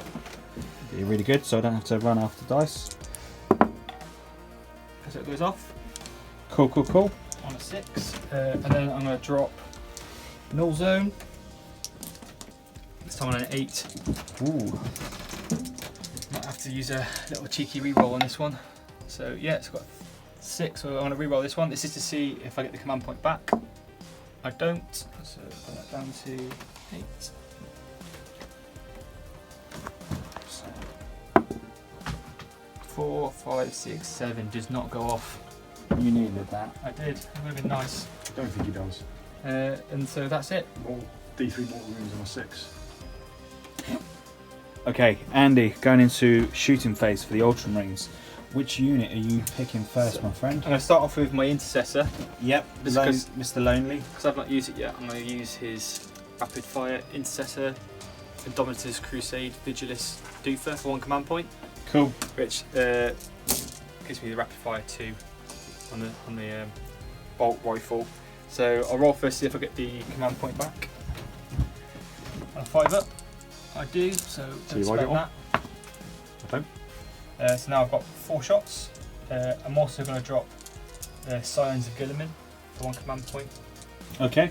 Be really good, so I don't have to run after dice. So it goes off Cool, cool, cool. on a 6, and then I'm going to drop Null Zone. This time on an 8. Ooh. Might have to use a little cheeky reroll on this one. So yeah, it's got 6, so I'm going to reroll this one. This is to see if I get the command point back. I don't, so put that down to 8. So 4, 5, 6, 7 does not go off. You needed that. I did. It would have been nice. I don't think he does. And so that's it. D3 mortal wounds on a 6. Okay, Andy, going into shooting phase for the Ultramarines. Which unit are you picking first, my friend? I'm going to start off with my intercessor. Yep, Mr. Lonely. Because I've not used it yet, I'm going to use his rapid fire intercessor, Indomitus Crusade Vigilis Doofer for 1 command point, Cool. which gives me the rapid fire 2 on the bolt rifle. So I'll roll first, see if I get the command point back. On 5 up, I do. So So you like it on? Okay. So now I've got 4 shots. I'm also going to drop the Scions of Guilliman for 1 command point. Okay.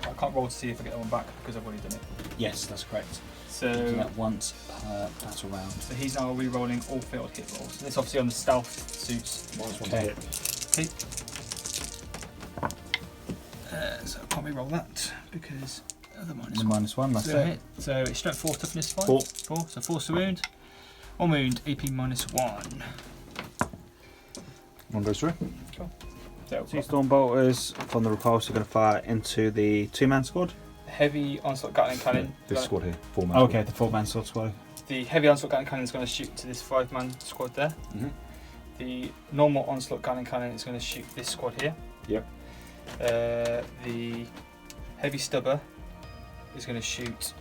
I can't roll to see if I get that one back because I've already done it. Yes, that's correct. So, Do that once per battle round. so he's now re-rolling all failed hit rolls. And it's obviously on the stealth suits. Minus 1 Okay. to hit. Okay. So I can't re-roll that because of the minus The one. -1, that's So, it. hit. So it's strength 4, toughness 5. 4. 4. So force to wound. 1 wound, AP -1. 1 goes through. So 2 Stormbolters from the repulse are going to fire into the 2-man squad. heavy onslaught Gatling cannon. This squad here, 4-man. Okay, the 4-man squad. The heavy onslaught Gatling cannon is going to shoot to this 5-man squad there. Mhm. The normal onslaught Gatling cannon is going to shoot this squad here. Yep. The heavy stubber is going to shoot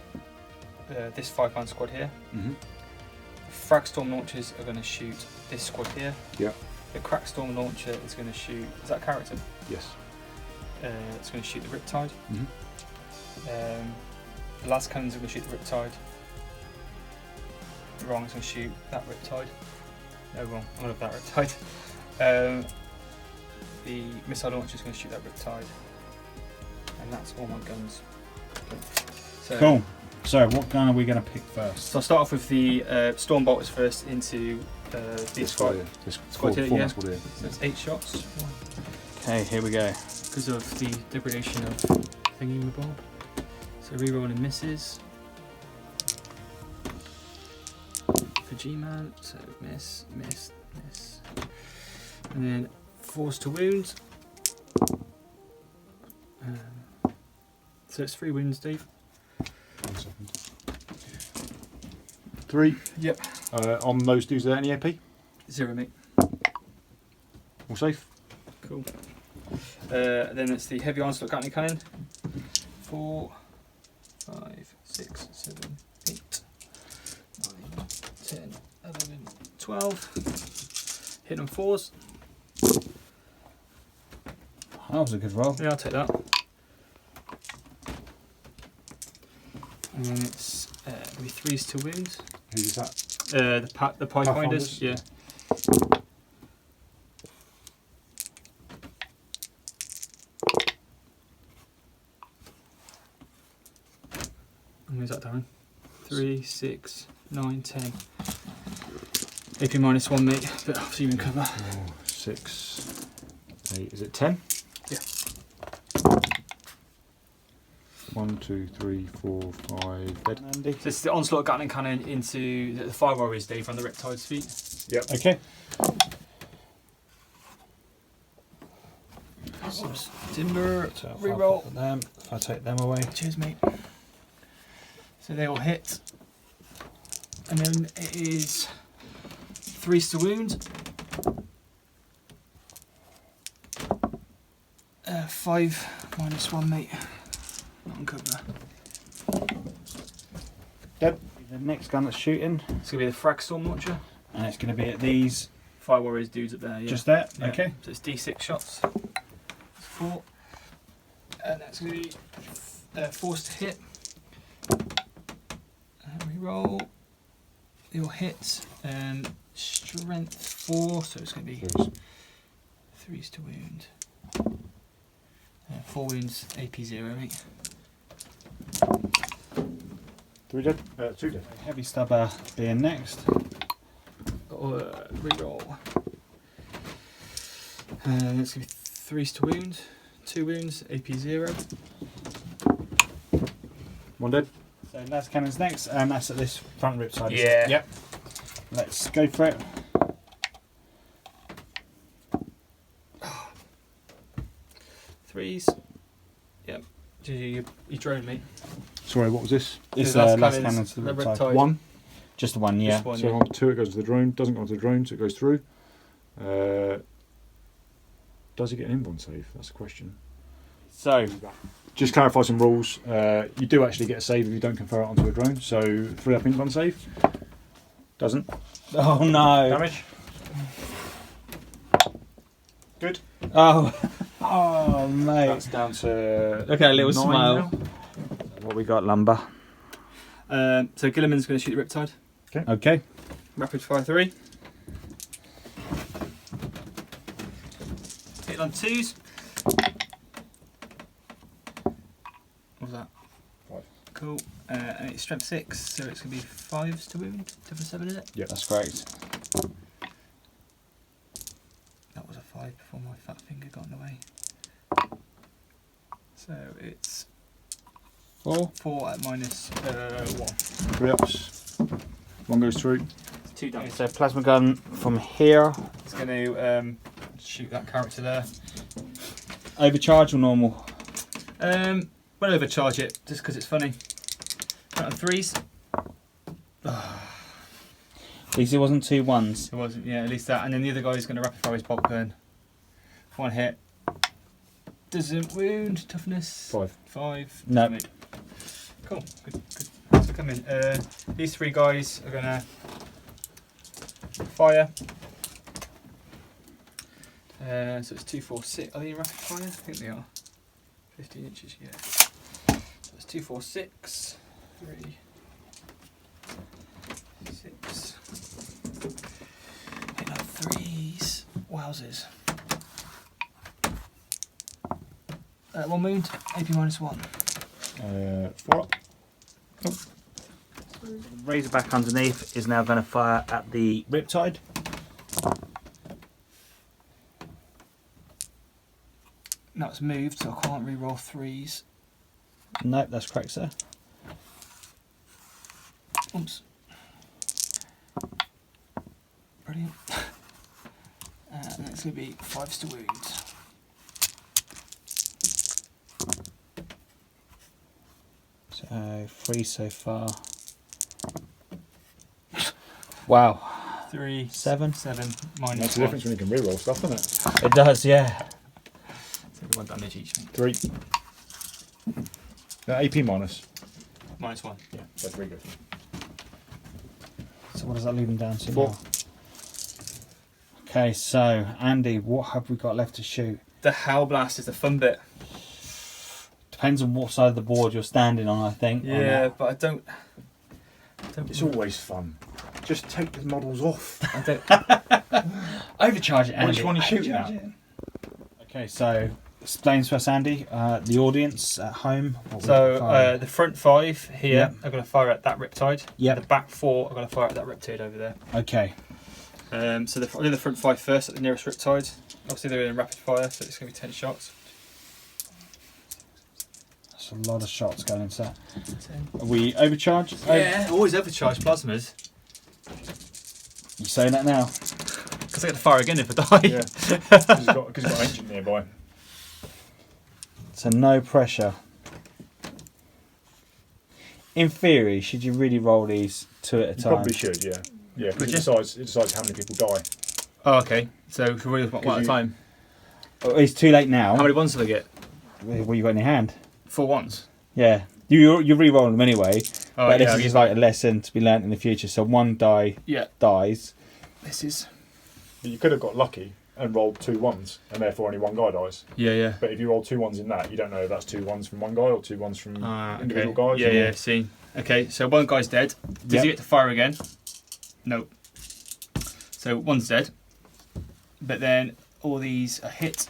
this 5-man squad here. Mhm. Frag storm launchers are going to shoot this squad here. Yep. The crack storm launcher is going to shoot. Is that a character? Yes. It's going to shoot the Riptide. Mhm. The last cannons are going to shoot the Riptide. Wrong, it's going to shoot that Riptide. No, wrong, I love that Riptide. The missile launcher is going to shoot that Riptide. And that's all my guns. So, Cool. So, what gun are we going to pick first? So I'll start off with the Stormbolters first into This squad. squad here. This Squad here, 4-man yeah. squad here. So it's 8 shots. Okay, here we go. Because of the degradation of Thingy-mabob. So rerolling misses. For G-Man, so miss, miss, miss. And then force to wound. So it's 3 wounds, Dave. 1 second. 3. Yep. On those dudes, are there any AP? 0, mate. All safe? Cool. Then it's the heavy onslaught Gatling cannon. 4, 5, 6, 7, 8, 9, 10, 11, 12. Hit on 4s. That was a good roll. Yeah, I'll take that. And then it's gonna be 3s to wound. Who's that? The Pathfinders. Pathfinders? Yeah. And where's that down? 3, 6, 9, 10. AP -1, mate. But obviously you can cover. 4, 6, 8. Is it 10? Yeah. 1, 2, 3, 4, 5. Dead. Andy. So it's the onslaught Gatling cannon into the 5 warriors, Dave, on the Riptide's feet. Yep. Okay. Timber. So if I Reroll. put them, if I take them away. Cheers, mate. So they all hit. And then it is 3s to wound. 5 -1, mate. Not on cover. Dead. The next gun that's shooting, It's going to be the frag storm launcher. and it's going to be at these. 5 warriors dudes up there, yeah. Just there. Yeah. Okay. So it's D6 shots. It's 4. And that's going to be force to hit. Reroll. You'll hit. Strength 4, so it's going to be 3s to wound. 4 wounds, AP 0, mate. 3 dead? 2 dead. Heavy stubber being next. Reroll. And it's going to be 3s to wound. 2 wounds, AP 0. 1 dead. So las cannon's next, and that's at this front rip side. Yeah. Yep. Let's go for it. Threes. Yep. You drone me. Sorry, what was this? It's The last last cannon's cannon to the the riptide. riptide. One. Just the one, yeah. Just one, So yeah. on 2 it goes to the drone. Doesn't go to the drone, so it goes through. Does he get an invuln save? That's the question. So, Just clarify some rules. You do actually get a save if you don't confer it onto a drone. So 3 up invuln save. Doesn't. oh no. Damage. Good. Oh, oh mate. That's down to. Look at a little 9 smile. now. What we got, Lumber? So Gilliman's going to shoot the riptide. Okay. Rapid fire 3. Hit on 2s. What was that? 5. Cool. And it's strength 6, so it's going to be 5s to wound. 2 for 7, is it? Yeah. That's great. That was a 5 before my fat finger got in the way. So it's 4. 4 at minus 1. 3 ups. 1 goes through. It's 2 damage. So plasma gun from here. It's going to shoot that character there. Overcharge or normal? We'll overcharge it just because it's funny. Count on 3s. At least it wasn't 2 1s. It wasn't, yeah, at least that. And then the other guy's going to rapid fire his bolt gun. 1 hit. Doesn't wound. Toughness. 5. 5. No. Damage. Cool. Good. Thanks for coming. These 3 guys are going to fire. So it's 2, 4, 6. Are they in rapid fire? I think they are. 15 inches, yeah. So it's 2, 4, 6. 3. 6. Hit on 3s. Wowzers. 1 wound. AP minus 1. 4 up. Razorback underneath is now going to fire at the riptide. Now it's moved, so I can't re-roll 3s. Nope, that's correct, sir. Oops. Brilliant. And it's going to be 5s to wound. So 3 so far. Wow. 3, 7. 7, minus Makes a 1. difference when you can reroll stuff, doesn't it? It does, yeah. So 1 damage each. Mate. 3. AP minus. Minus 1. Yeah, so 3 goes. So what does that leave them down to 4. now? Okay, so Andy, what have we got left to shoot? The Howl Blast is the fun bit. Depends on what side of the board you're standing on, I think. on Yeah, that. but I don't It's always fun. Just take the models off. I don't. Overcharge it, Andy. Which one are you shooting at? Overcharge it. Okay, so explain to us, Andy, the audience at home. What we So fire. the front 5 here Yep. are going to fire at that riptide. Yep. The back 4 are going to fire at that riptide over there. Okay. So I'll do the front 5 first at the nearest riptide. Obviously they're in rapid fire, so it's going to be 10 shots. That's a lot of shots going into that. 10. Are we overcharged? Yeah, always overcharge plasmas. You saying that now? Because I get to fire again if I die. Yeah. Because he's got an engine nearby. So no pressure. In theory, should you really roll these 2 at a You time? probably should, yeah. Yeah, because Would it decides how many people die. Oh, okay. So should we do one at a time? Oh, it's too late now. How many ones do they get? What you got in your hand? 4 ones. Yeah. You re-roll them anyway. Oh, but yeah, this is just like a lesson to be learnt in the future. So 1 die yeah. dies. This is. But you could have got lucky and rolled 2 1s, and therefore only 1 guy dies. Yeah. But if you roll 2 1s in that, you don't know if that's 2 1s from 1 guy or 2 1s from individual guys. Yeah. See. Okay, so 1 guy's dead. Does Yep. he get to fire again? Nope. So 1's dead. But then all these are hit.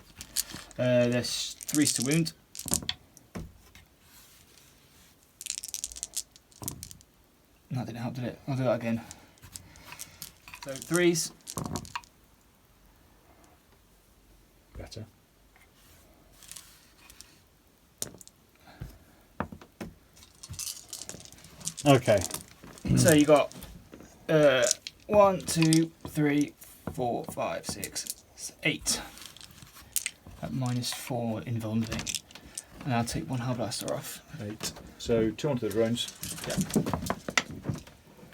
There's 3's to wound. That didn't help, did it? I'll do that again. So 3's. Better. Okay. So you got 1, 2, 3, 4, 5, 6, 8 at -4 invuln thing. And I'll take one Hellblaster off. 8. So 2 onto the drones. Yeah.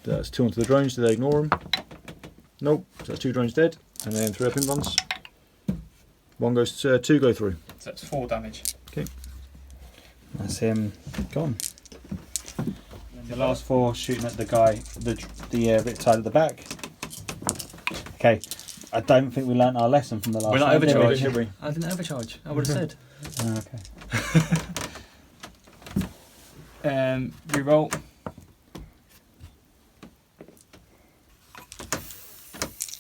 That's 2 onto the drones. Do they ignore them? Nope. So that's 2 drones dead. And then 3 up in buns. 1 goes, 2 go through. So that's 4 damage. Okay. That's him gone. The last 4 shooting at the guy, the riptide at the back. Okay, I don't think we learnt our lesson from the last We're not one, did we? overcharged. Did we? I didn't overcharge. I would have said. Oh, okay. Reroll.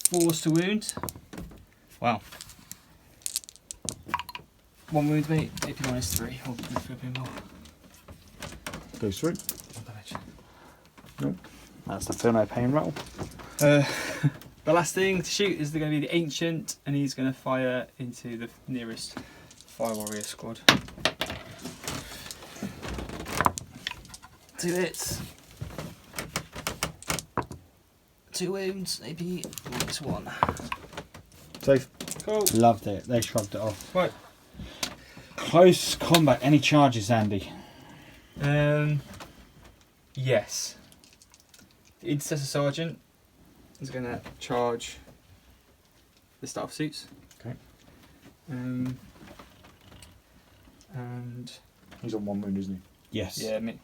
Force to wound. Wow. 1 wound, mate. AP minus 3. Or 3 more. Goes through. 1 damage. Nope. That's the feel no pain roll. The last thing to shoot is going to be the Ancient, and he's going to fire into the nearest Fire Warrior squad. 2 hits. 2 wounds, AP minus 1. Safe. Cool. Loved it. They shrugged it off. Right. Close combat. Any charges, Andy? Yes. The Intercessor Sergeant is going to charge the Staff Suits. Okay. And He's on 1 wound, isn't he? Yes. yeah, me.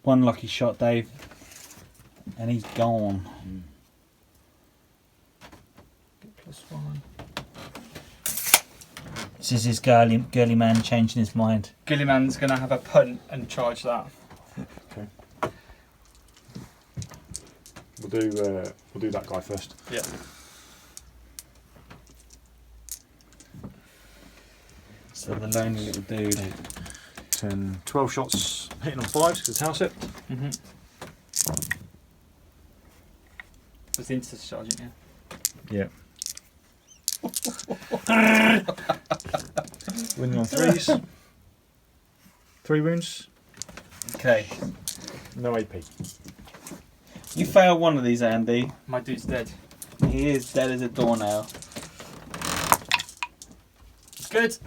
1 lucky shot, Dave. And he's gone. Get +1. This is his girly man changing his mind. Gilliman's going to have a punt and charge that. Okay. We'll do that guy first. Yeah. So the lonely little dude. 10, 12 shots hitting on 5s because it's house it. Mm-hmm. That's the Intercessor Sergeant, yeah. Yeah. Winning on 3s. 3 wounds. Okay. No AP. You fail one of these, Andy. My dude's dead. He is dead as a doornail. It's good.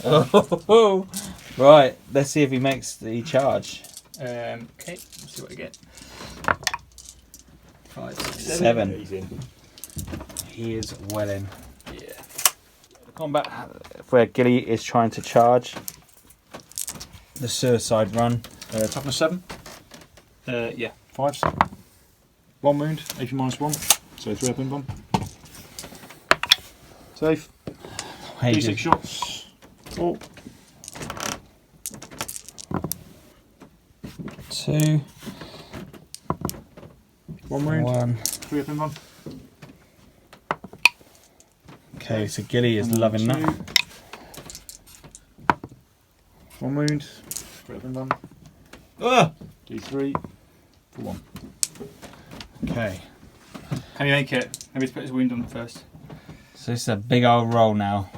Oh, right, let's see if he makes the charge. Okay, let's see what we get. 5, 6, 7. He's in. He is well in. Yeah. The combat where Gilly is trying to charge. The suicide run. Toughness 7. Yeah. 5s. 1 wound. AP minus 1. So 3 up in bum. Safe. D6 shots. 4. 2. 1 wound. 1. 3 up in bum. Okay, so Gilly is loving that. 1 wound. 3 up in bum. Ah! D3. For 1. Okay, Can you make it? Maybe to put his wound on first. so this is a big old roll now.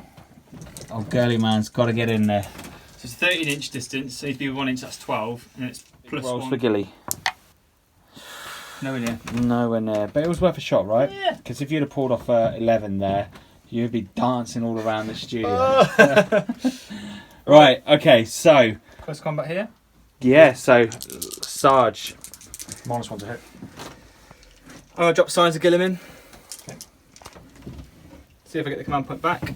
Old girly man's got to get in there. So it's 13-inch distance, so he'd be 1 inch, that's 12, and it's plus Rolls 1. for Gilly. Nowhere near. Nowhere near, but it was worth a shot, right? Yeah. Because if you'd have pulled off 11 there, you'd be dancing all around the studio. Right, okay, so Close combat here. yeah, so Sarge. Minus 1 to hit. I'm going to drop signs of Gilliman. Okay. See if I get the command point back.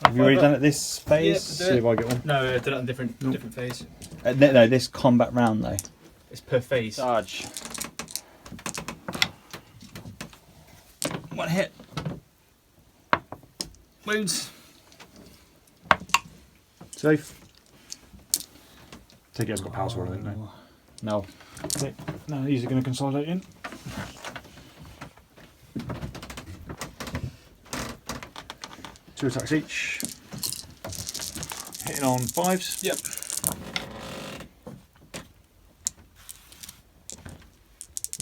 Have you already done it this phase? Yeah, do See if I get one. No, I did it on different Nope. different phase. No, this combat round though. It's per phase. Sarge. 1 hit. Wounds. Safe. Take it hasn't got power sword, I think, no. No. Okay. Now these are going to consolidate in. Two attacks each. Hitting on 5s. Yep.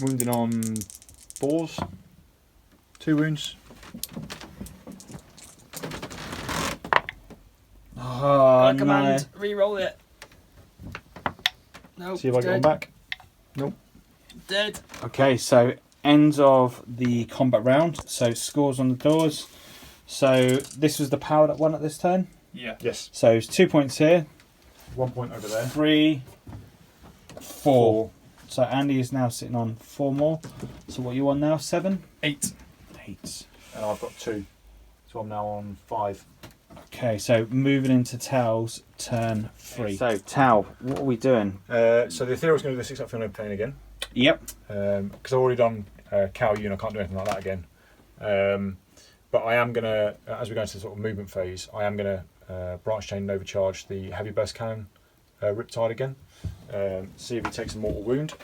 Wounding on 4s. 2 wounds. Oh, no. Command. Re-roll it. No. See if I get one back. Nope. Dead. Okay, so ends of the combat round. So scores on the doors. So this was the power that won at this turn. Yeah. Yes. So it's 2 points here. 1 point over there. 3, 4. So Andy is now sitting on 4 more. So what are you on now? 7? 8. 8. And I've got 2. So I'm now on 5. Okay, so moving into Tau's turn 3. So Tau, what are we doing? So the Ethereal's going to do the 6 up field pain again. Yep. Because I've already done Cow Yun, I can't do anything like that again. But I am going to, as we go into the sort of movement phase, I am going to branch chain and overcharge the heavy burst cannon Riptide again. See if he takes a mortal wound.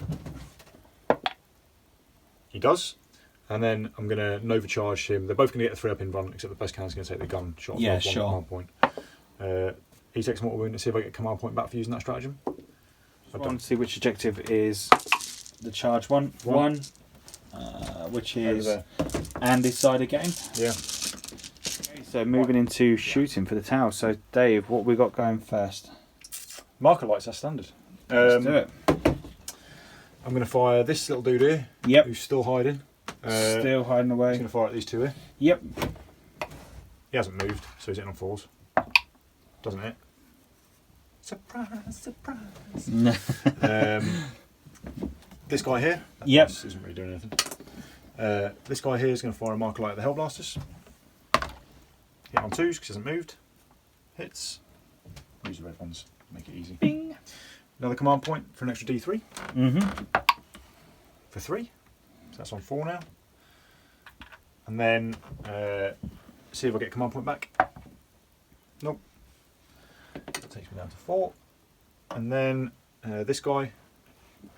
He does. And then I'm going to Nova charge him. They're both going to get a 3 up in run, except the burst cannon's going to take the gun shot. Yeah, one sure. command point. He takes a mortal wound and see if I get a command point back for using that stratagem. I want to see which objective is the charge one, which is Andy's side again. Yeah. Okay, so moving into shooting for the Tau. So Dave, what we got going first? Marker lights, that's standard. Let's do it. I'm going to fire this little dude here. Yep. Who's still hiding. Still hiding I'm away. going to fire at these two here. Yep. He hasn't moved, so he's hitting on 4s. Doesn't it? Surprise, surprise. This guy here. Yep. This isn't really doing anything. This guy here is going to fire a marker light at the Hellblasters. Hit on 2s because he hasn't moved. Hits. Use the red ones. Make it easy. Bing. Another command point for an extra D3. For 3. So that's on 4 now. And then see if I get command point back. Nope. That takes me down to 4. And then this guy,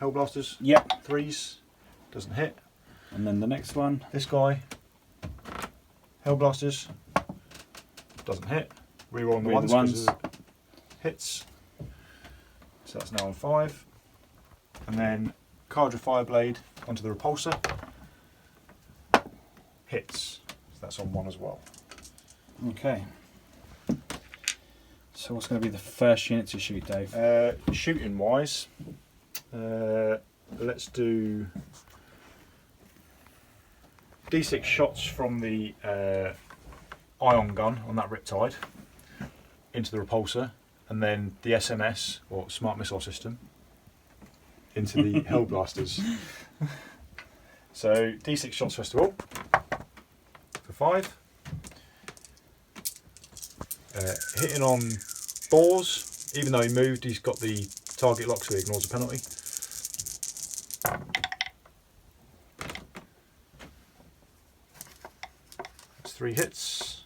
Hellblasters. Yep. 3s. Doesn't hit. And then the next one. This guy, Hellblasters. Doesn't hit. Reroll on the Reroll the ones. ones. Hits. So that's now on 5. And then Cadra Fireblade onto the Repulsor. Hits. So that's on 1 as well. Okay. So what's going to be the first unit to shoot, Dave? Shooting wise, let's do D6 shots from the ion gun on that Riptide into the Repulsor, and then the SMS, or Smart Missile System, into the Hellblasters. So D6 shots first of all, for 5. Hitting on 4s, even though he moved, he's got the target lock, so he ignores the penalty. That's 3 hits.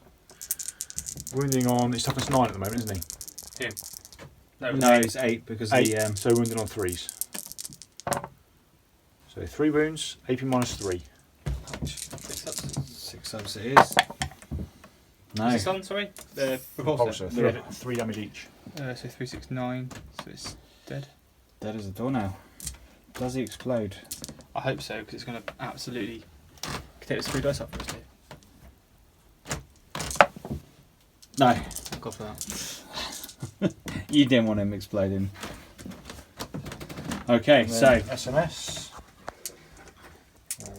Wounding on, it's toughness 9 at the moment, isn't he? Him. No, it's 8 because 8, the so wounding on 3s. So 3 wounds, AP minus 3. 6 subs it is. No. Is this on, sorry? The repulsor. Repulsor, 3 damage each. So 369, so it's dead. Dead as a door now. Does he explode? I hope so, because it's going to absolutely take those 3 dice up for us, Dave. No. God for that. You didn't want him exploding. Okay, so SMS. 4,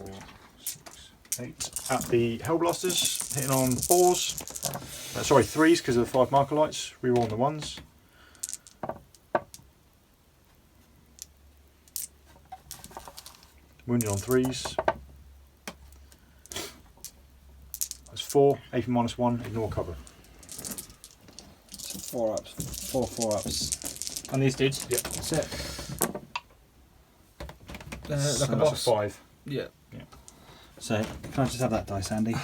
6, 8. At the Hellblasters, hitting on 4s. Sorry, 3s because of the 5 marker lights. Reroll on the 1s. Wounded on 3s. That's 4. AP minus 1. Ignore cover. so 4 ups. 4 ups. And these dudes? Yep. That's it. Like So a that's boss. 5. Yeah. So can I just have that dice, Andy?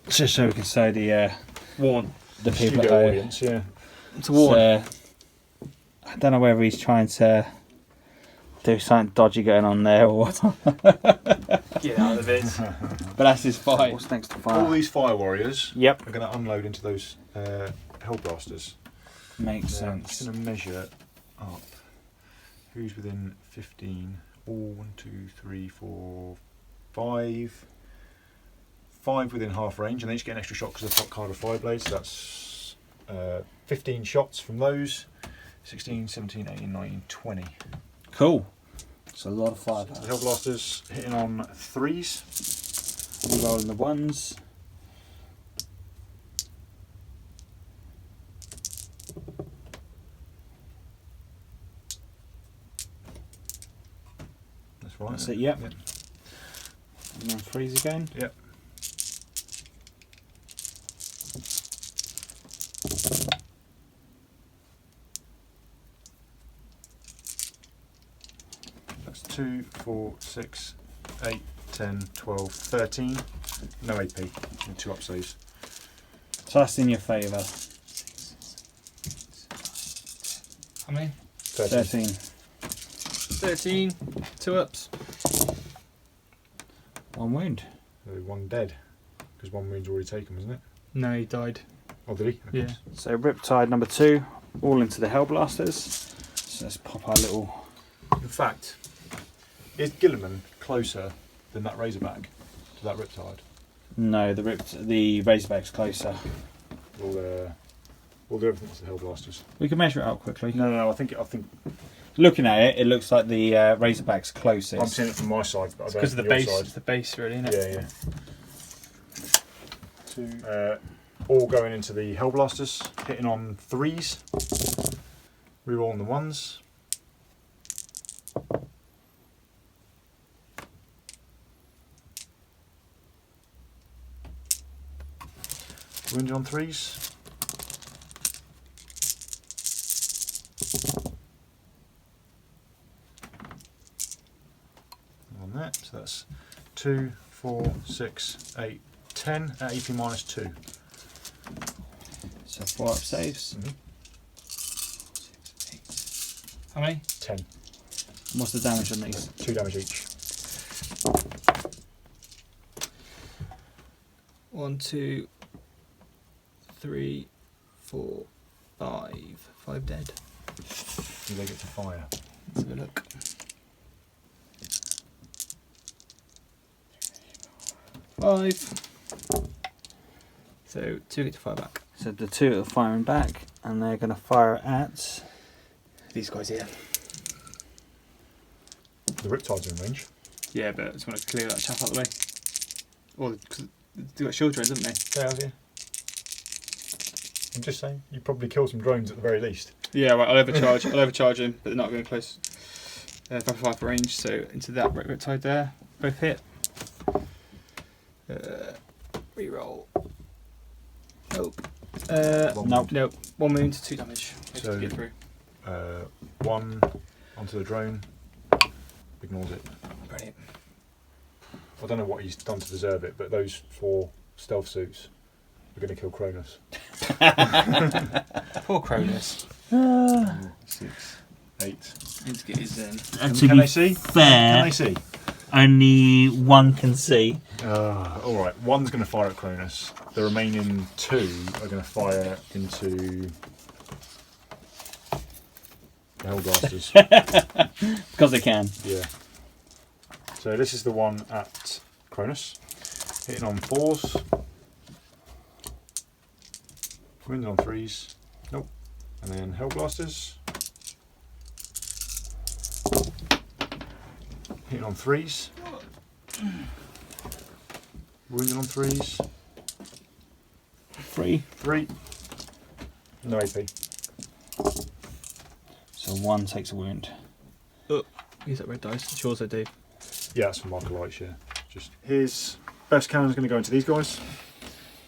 Just so we can say the Warn. the people Studio at home. audience, yeah. It's a warn. I don't know whether he's trying to do something dodgy going on there or what. Get out of it. But that's his fight. What's next to All fire? these fire warriors Yep. are going to unload into those Hellblasters. Makes So I'm sense. just going to measure up. Who's within 15? 1, 2, 3, 4, 5. 5 within half range, and they each get an extra shot because they've got card of fire blades. So that's 15 shots from those. 16, 17, 18, 19, 20. Cool. It's a lot of So firepower. the Hellblasters hitting on 3s. We're rolling the 1s. right. That's it, yep. Yep. And then freeze again. Yep. That's 2, 4, 6, 8, 10, 12, 13. No AP and 2 up saves. So that's in your favour. How many? 13. 13. 2 ups. 1 wound. So 1 dead. Because 1 wound's already taken, wasn't it? No, he died. Oh, did he? Yeah. So Riptide number 2, all into the Hellblasters. So let's pop our little... In fact, is Gilliman closer than that Razorback to that Riptide? No, the Razorback's closer. We'll do everything to the Hellblasters. We can measure it up quickly. No, I think Looking at it, it looks like the Razorback's closest. I'm seeing it from my side, but I don't Because of the know from base. your It's side. the base, really, isn't it? Yeah. All going into the Hellblasters, hitting on 3s, rerolling the 1s. Wounded on 3s. On that, so that's 2, 4, 6, 8, 10 at AP minus 2. So 4 up saves. Mm-hmm. 6, 8. How many? 10. What's the damage on these? 2 damage each. 1, 2, 3, 4, 5. 5 dead. Do they get to fire? Let's have a look. 5. So 2 get to fire back. So the 2 are firing back, and they're going to fire at... These guys here. The Riptide's in range. Yeah, but I just want to clear that chap out of the way. Or because they got shield drones, haven't they? Yeah. I'm just saying, you probably kill some drones at the very least. Yeah, right. I'll overcharge. I'll overcharge him, but they're not going close. 5 range, so into that Riptide there. Both hit. Reroll. Nope. Nope. Nope. 1 wound, 2 damage. So- To get through. 1 onto the drone. Ignores it. Brilliant. I don't know what he's done to deserve it, but those 4 stealth suits are going to kill Cronus. Poor Cronus. 6, 8. Need to get his in. Can they see? Can they fair, see? only 1 can see. Alright, 1's going to fire at Cronus. The remaining 2 are going to fire into the Hellblasters. Because they can. Yeah. So this is the one at Cronus. Hitting on 4s. Wounded on 3s. Nope. And then Hellblasters. Hitting on 3s. Wounded on 3s. 3. 3. No AP. So 1 takes a wound. Use that red dice. Sure, so Dave. Yeah, that's from Michael Lights, yeah. Just his best cannon is going to go into these guys.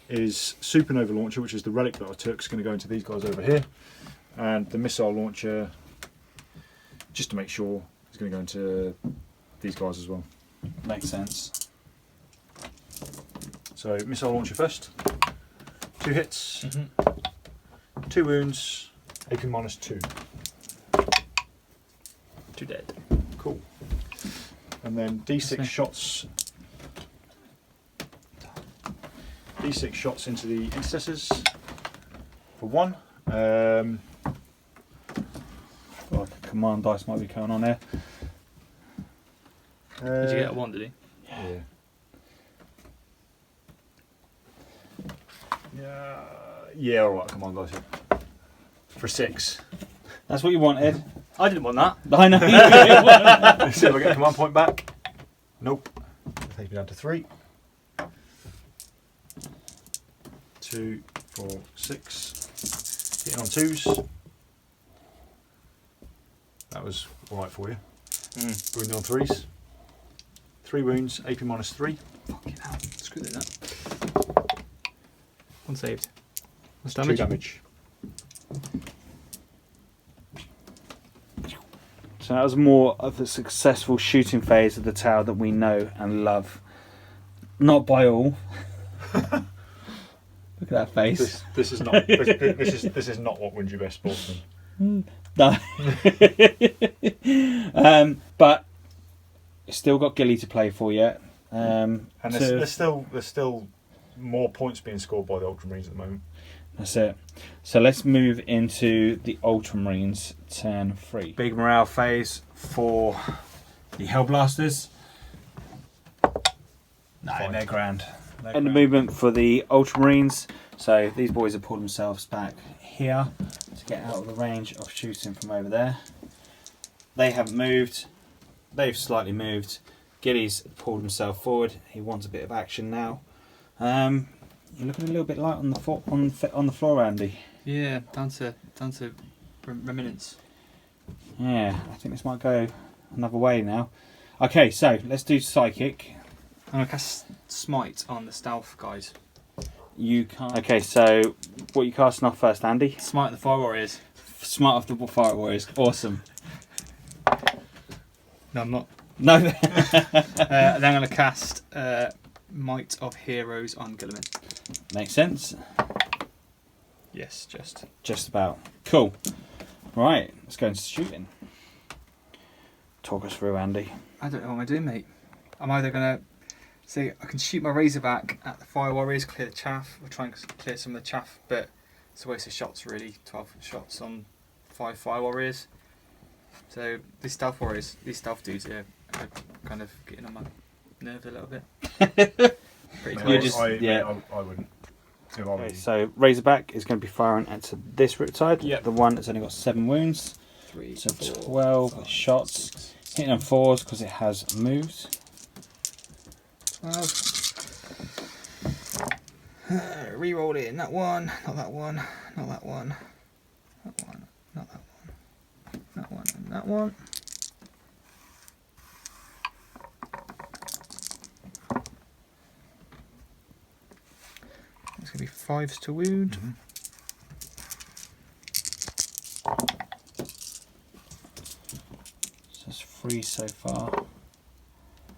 His Supernova launcher, which is the relic that I took, is going to go into these guys over here. And the missile launcher, just to make sure, is going to go into these guys as well. Makes sense. So missile launcher first. 2 hits, 2 wounds, AP minus 2. 2 dead. Cool. And then D6 shots. D6 shots into the intercessors for 1. Like a command dice might be going on here. Did you get a 1, did he? Yeah. Yeah, alright, command dice. Yeah. For 6. That's what you wanted. I didn't want that. I know. Let's see if I get a command point back. Nope. That takes me down to 3. 2, 4, 6. Hitting on 2s. That was alright for you. Wounded on 3s. 3 wounds, AP -3. Fucking hell. Screw that. One saved. What's 2 damage? damage. So that was more of the successful shooting phase of the Tau that we know and love. Not by all. Look at that face. This is not this is not what wins you best sportsman. No. But it's still got Gilly to play for yet. And there's still more points being scored by the Ultramarines at the moment. That's it. So let's move into the Ultramarines turn 3. Big morale phase for the Hellblasters. No, Fine. they're grand. And the movement for the Ultramarines. So these boys have pulled themselves back here to get out of the range of shooting from over there. They haven't moved. They've slightly moved. Gilly's pulled himself forward. He wants a bit of action now. You're looking a little bit light on the floor, Andy. Yeah, down to remnants. Yeah, I think this might go another way now. Okay, so let's do psychic. I'm gonna cast smite on the stealth guys. You can't. Okay, so what are you casting off first, Andy? Smite the fire warriors. Smart off the fire warriors. Awesome. No, I'm not. No. Then I'm gonna cast Might of Heroes on Guilliman. Makes sense. Yes, Just about. Cool. Right, let's go into shooting. Talk us through, Andy. I don't know what I'm doing, mate. I'm either gonna say I can shoot my Razorback at the fire warriors, clear the chaff. We'll try and clear some of the chaff, but it's a waste of shots, really. 12 shots on 5 fire warriors. So these stealth dudes are kind of getting on my nerves a little bit. Pretty I, close. I wouldn't. If I were Okay, you. so Razorback is going to be firing at this riptide. Yep. The one that's only got 7 wounds. 3, So 4, 12 5, shots. 6, Hitting on 4s because it has moved. 12. Reroll it in that one, not that one, not that one, that one, not that one, that one, and that one. It's going to be 5s to wound. Mhm. So that's 3 so far.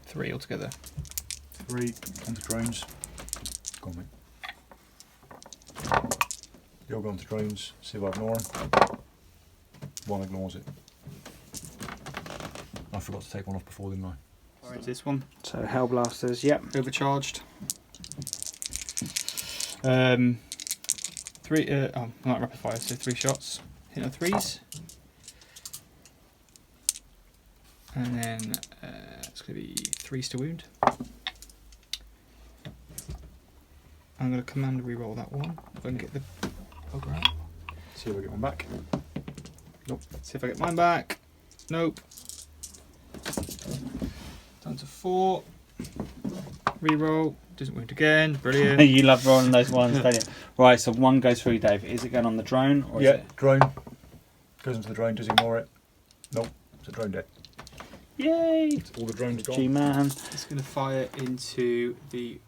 3 altogether. 3 onto drones. Go on, mate. You'll go onto drones, see if I ignore them. 1 ignores it. I forgot to take one off before, didn't I? Fire into this one. So Hellblasters, yep. Overcharged. 3. Not rapid fire, so 3 shots. Hit on 3s. And then it's going to be 3s to wound. I'm going to command reroll that one. If I can get the bugger out. See if I get one back. Nope. See if I get mine back. Nope. Down to 4. Reroll. Doesn't wound again. Brilliant. You love rolling those ones, don't you? Right, so 1 goes through, Dave. Is it going on the drone? Or Yeah, is it... drone. Goes into the drone, does ignore it. Nope, it's a drone dead. Yay! All the drones gone. G-Man. It's going to fire into the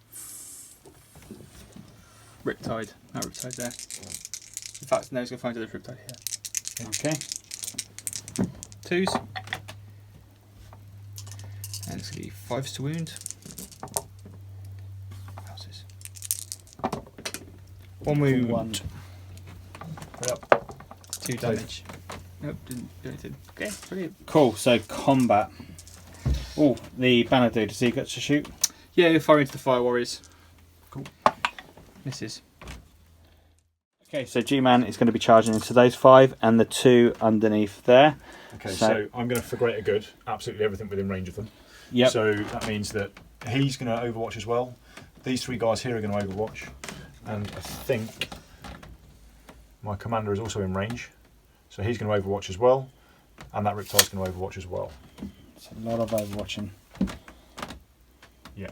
Riptide. That Riptide there. In fact, no, it's going to fire into the Riptide here. Okay. 2s. And it's going to be 5s to wound. Houses. 1 wound. 1. Yep. 2 damage. Nope, didn't do anything. Okay, brilliant. Cool, so combat. Oh, the banner dude, does he get to shoot? Yeah, you fire into the Fire Warriors. Cool. Misses. Okay, so G-Man is going to be charging into those 5 and the 2 underneath there. Okay, So- so I'm going to, for greater good, absolutely everything within range of them. Yep. So that means that he's going to overwatch as well. These 3 guys here are going to overwatch. And I think my commander is also in range. So he's going to overwatch as well. And that Riptide's going to overwatch as well. It's a lot of overwatching. Yeah.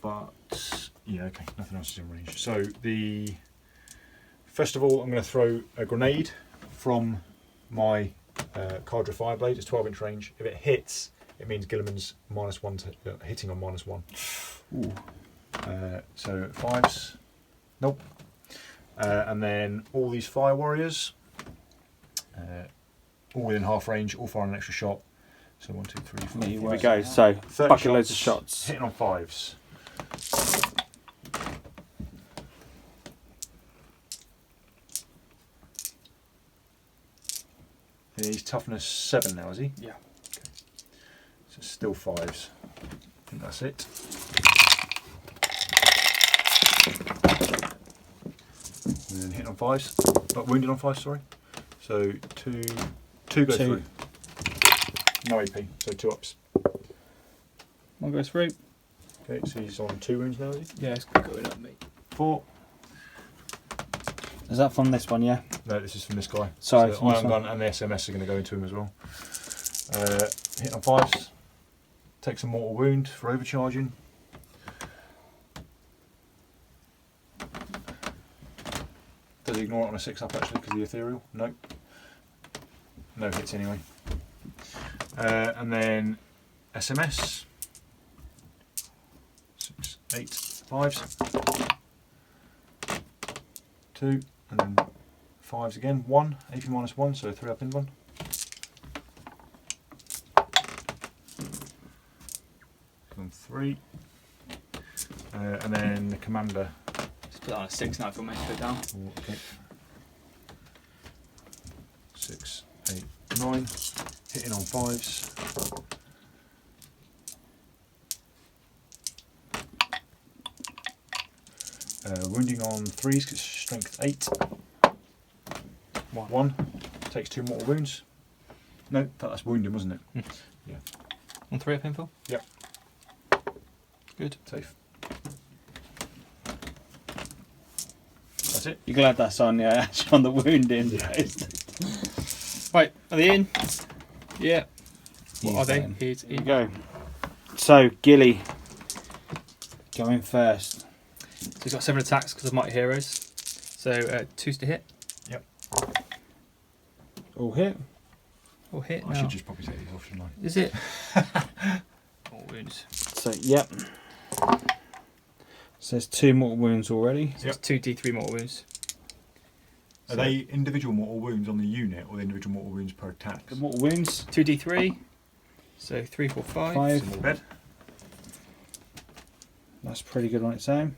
But, yeah, okay, nothing else is in range. So first of all, I'm going to throw a grenade from my Cadre Fireblade. It's 12-inch range. If it hits, it means Gilliman's -1 to hitting on -1. Ooh. So 5s, nope. And then all these fire warriors, all within half range, all firing an extra shot. So 1, 2, 3, 4. Here we go. So 30 bucket loads of shots. hitting on 5s. He's toughness 7 now, is he? Yeah. Okay. So still 5s. I think that's it. And then hitting on 5s. Not wounded on 5s, sorry. So two go through. No AP, so 2 ups. One goes through. Okay, so he's on 2 wounds now, is he? Yeah, it's going up, mate. 4. Is that from this one? Yeah. No, this is from this guy. Sorry, so from the this iron one. gun and the SMS are going to go into him as well. Hitting on 5s. Takes a mortal wound for overcharging. Does he ignore it on a 6-up actually because of the ethereal? Nope. No hits anyway. And then SMS. 6, 8, 5s. 2, and then 5s again. 1, AP -1, so 3 up in 1. On 3. And then the commander. Just put that on a 6 now if you want me to go down. Okay. 6, 8, 9. Hitting on 5s. Wounding on 3s, gets strength 8. 1. Takes 2 mortal wounds. No, that's wounding, wasn't it? Yeah. On 3 up info? Yep. Good. Safe. That's it. You're glad that's on, yeah, actually on the wounding. Yeah. Right, are they in? Yeah. What He's are they? in. He's Here we in. go. So Gilly. Going first. So he's got 7 attacks because of Mighty Heroes. So 2s to hit. All hit. Or hit I now. should just probably take these off, shouldn't I? Is it? All wounds. So yep. So there's 2 mortal wounds already. So it's 2d3 mortal wounds. Are they individual mortal wounds on the unit or the individual mortal wounds per attack? The mortal wounds. 2d3. So 3, 4, 5. 5. Single bed. That's pretty good on its own.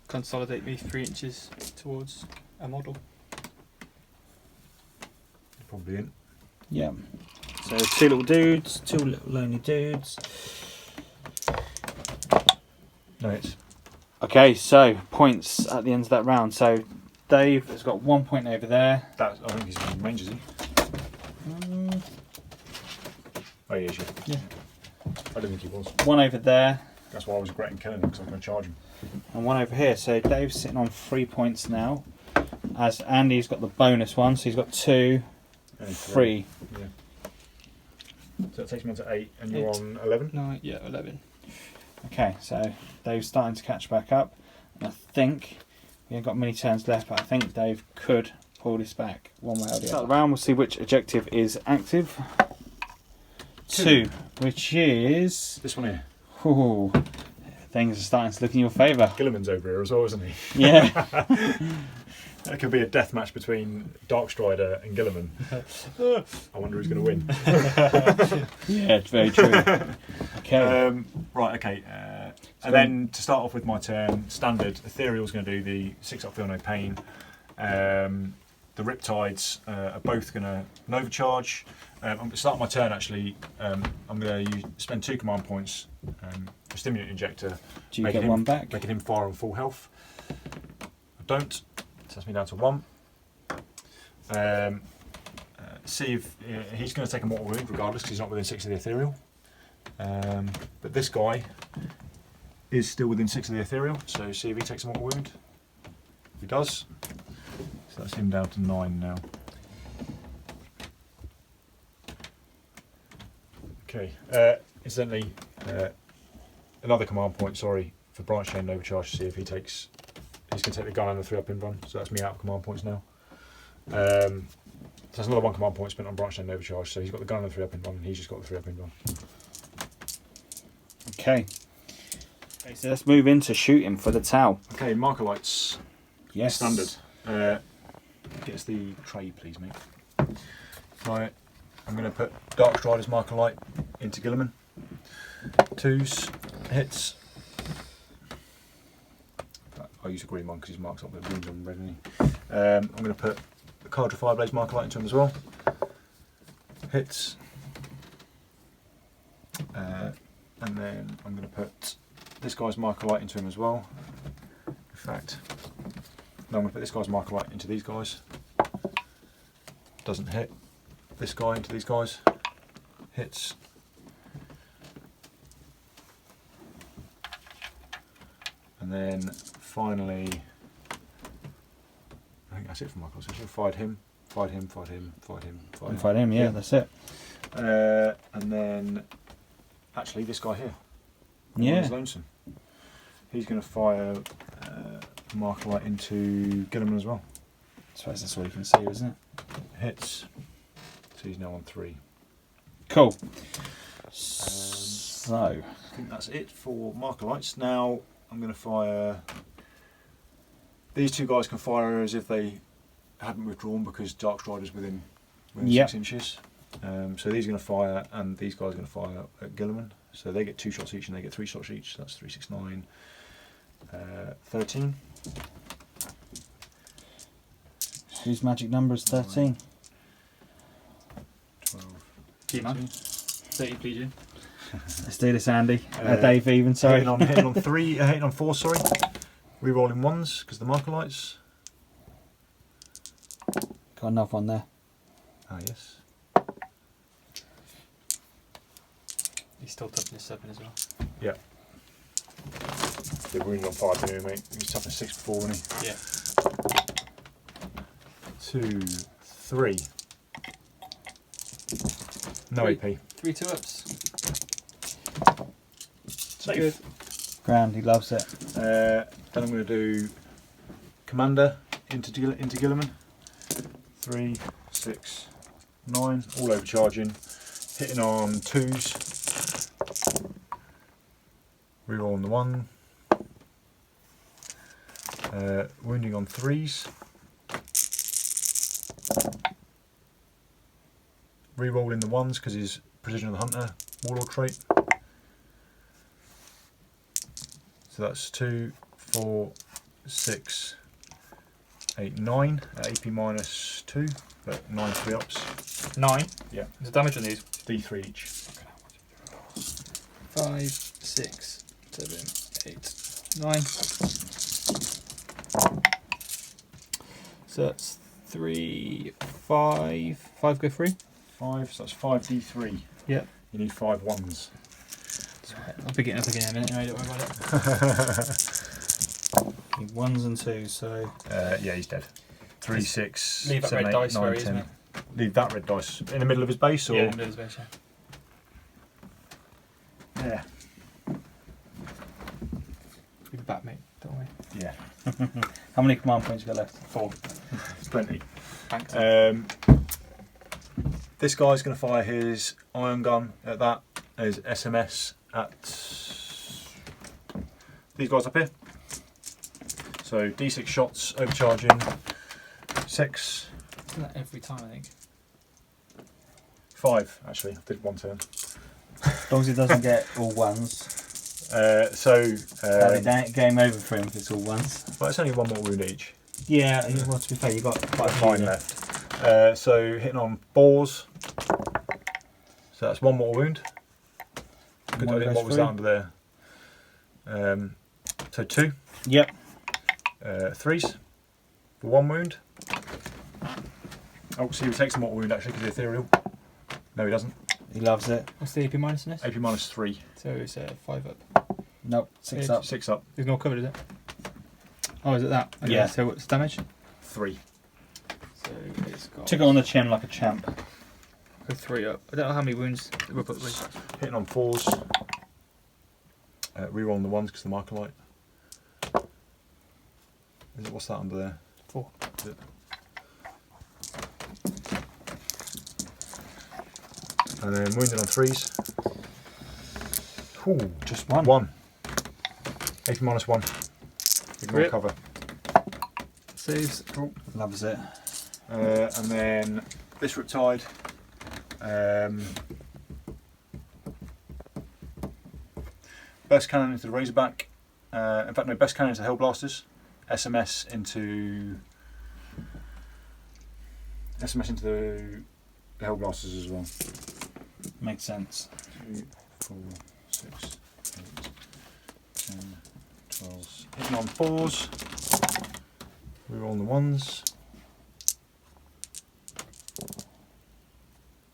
Consolidate me 3 inches towards a model. Probably in. Yeah. So 2 little dudes, 2 little lonely dudes. No hits. Okay, so points at the end of that round. So Dave has got 1 point over there. That, I think he's in range, is he? Oh, he is, Yeah. I don't think he was. 1 over there. That's why I was regretting killing him, because I'm going to charge him. And 1 over here. So Dave's sitting on 3 points now. As Andy's got the bonus one, so he's got 2, Only 3. Yeah. So that takes me on to 8, and you're 8. on 11? 9, yeah, 11. Okay, so Dave's starting to catch back up. And I think we ain't got many turns left, but I think Dave could pull this back one way or the other. Round, we'll see which objective is active. 2, which is. This one here. Ooh, things are starting to look in your favour. Gilliman's over here as well, isn't he? Yeah. That could be a death match between Darkstrider and Gilliman. I wonder who's going to win. Yeah, it's very true. Okay. Right, okay. And then to start off with my turn, standard, Ethereal's going to do the 6-up Feel No Pain. The Riptides are both going to Nova Charge. I'm going to start my turn actually. I'm going to spend 2 command points for Stimulant Injector. Do you get one back? Making him fire on full health. I don't. So that's me down to 1. See if he's going to take a mortal wound regardless because he's not within 6 of the Ethereal. But this guy is still within 6 of the Ethereal, so see if he takes a mortal wound. If he does, so that's him down to 9 now. Okay, incidentally, another command point, sorry, for Branch Chain Overcharge to see if he takes. He's going to take the gun and the 3-up in run, so that's me out of command points now. there's another 1 command point spent on branch and overcharge, so he's got the gun and the 3 up in 1, and he's just got the 3 up in 1. Okay. Okay, so let's move into shooting for the Tau. Okay, marker lights. Yes. Standard. Get us the tray, please, mate. Right, I'm going to put Dark Strider's marker light into Gilliman. 2s, hits. I'll use a green one because he's marked up with wounds on red, isn't he? I'm going to put the Cardra Fireblaze marker light into him as well. Hits. And then I'm going to put this guy's marker light into him as well. In fact, no, I'm going to put this guy's marker light into these guys. Doesn't hit. This guy into these guys. Hits. And then finally, I think that's it for my concentration. Fired him, fired him, fired him, fired him, fired him. Fired him, yeah, that's it. And then, actually, this guy here. Yeah. He's lonesome. He's going to fire marker light into Gilliman as well. I suppose that's all you can see, isn't it? Hits. So he's now on 3. Cool. So, I think that's it for marker lights. Now I'm going to fire. These 2 guys can fire as if they hadn't withdrawn because Dark Strider's within Yep. 6 inches. So these are going to fire, and these guys are going to fire at Gilliman. So they get 2 shots each, and they get 3 shots each. That's 3, 6, 9, 13. whose magic number is 13? 12. Key man. 30, please, Jim. Let's do this, Andy. Dave, even, sorry. Hitting on 3, hitting on 4, sorry. Rerolling 1s because the marker lights. Got another one there. Ah, yes. He's still toughing his 7 as well. Yeah. They were on 5 anyway, mate. He was tough as 6 before, wasn't he? Yeah. 2, 3. No 3. AP. 3 2-ups. Safe. Good. Grand, he loves it. Then I'm going to do Commander into Gilliman. 3, 6, 9. All overcharging. Hitting on 2s. Rerolling the 1. Wounding on 3s. Rerolling the 1s because his Precision of the Hunter Warlord trait. So that's 2, 4, 6, 8, 9. AP minus 2, but 9 3-ups. 9. Yeah. There's damage on these. D3 each. 5, 6, 7, 8, 9. So that's 3, 5. 5 go through? 5, so that's 5 D3. Yeah. You need 5 1s. I'll be getting up again in a minute, anyway, don't worry about it. Need 1s and 2s, so. Yeah, he's dead. 3, 6, Leave that 7, red 8, dice 9, where he is, 10. mate. Leave that red dice in the middle of his base, or Yeah, in the middle of his base, yeah. yeah, Leave it back, mate. Don't worry. yeah, How many command points you got left? 4. it's plenty. Thanks. This guy's going to fire his ion gun at that, his SMS at these guys up here. So D6 shots, overcharging, 6, Isn't that every time, I think? 5 actually. I did 1 turn. As long as he doesn't get all 1s. Game over for him if it's all 1s. Well, it's only 1 more wound each. Yeah, well, to be fair, you've got quite a few 9 there. left. So hitting on 4s. So that's 1 more wound. Good One idea. goes What was through. that under there? So 2. Yep. 3s for 1 wound. Oh, so he takes a mortal wound actually because he's ethereal. No, he doesn't. He loves it. What's the AP minus in this? AP minus 3. So it's 5 up. Nope, 6 Yeah. up. 6 up. There's no covered, is it? Oh, is it that? Okay, Yeah. So what's damage? 3. So it's got Took it on the chin like a champ. go 3 up. I don't know how many wounds we'll put with. Hitting on 4s. Rerolling the 1s because the marker light. What's that under there? 4. Is it? And then wounded on 3s. Ooh, Just one. 1. AP -1. Ignore Rip. cover. Saves. Cool. Loves it. And then this Riptide. Best cannon into the Razorback. In fact, no, best cannon into Hellblasters. SMS into the Hellblasters as well. Makes sense. 2, 4, 6, 8, 10, 12. Hitting on 4s. Reroll on the 1s.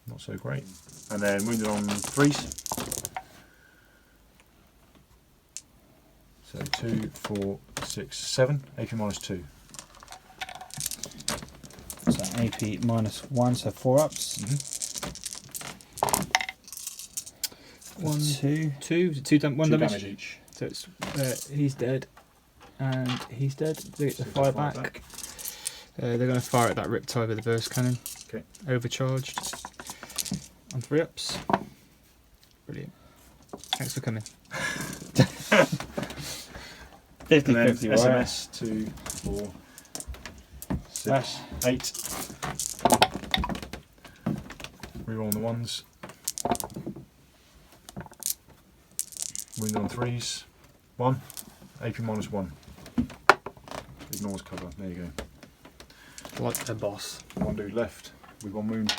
Not so great. And then wounded on 3s. So 2, 4, 6, 7. AP -2. So AP -1, so 4 ups. One, Two. one Two damage. each. So it's he's dead, and he's dead. They get the fire back. They're going to fire at that Riptide with a burst cannon. Okay. Overcharged. On 3 ups. Brilliant. Thanks for coming. 50-50, right? SMS 2, 4, 6, 8. Reroll on the 1s. Wounded on 3s. 1. AP -1. Ignores cover. There you go. Like a boss. 1 dude left with 1 wound.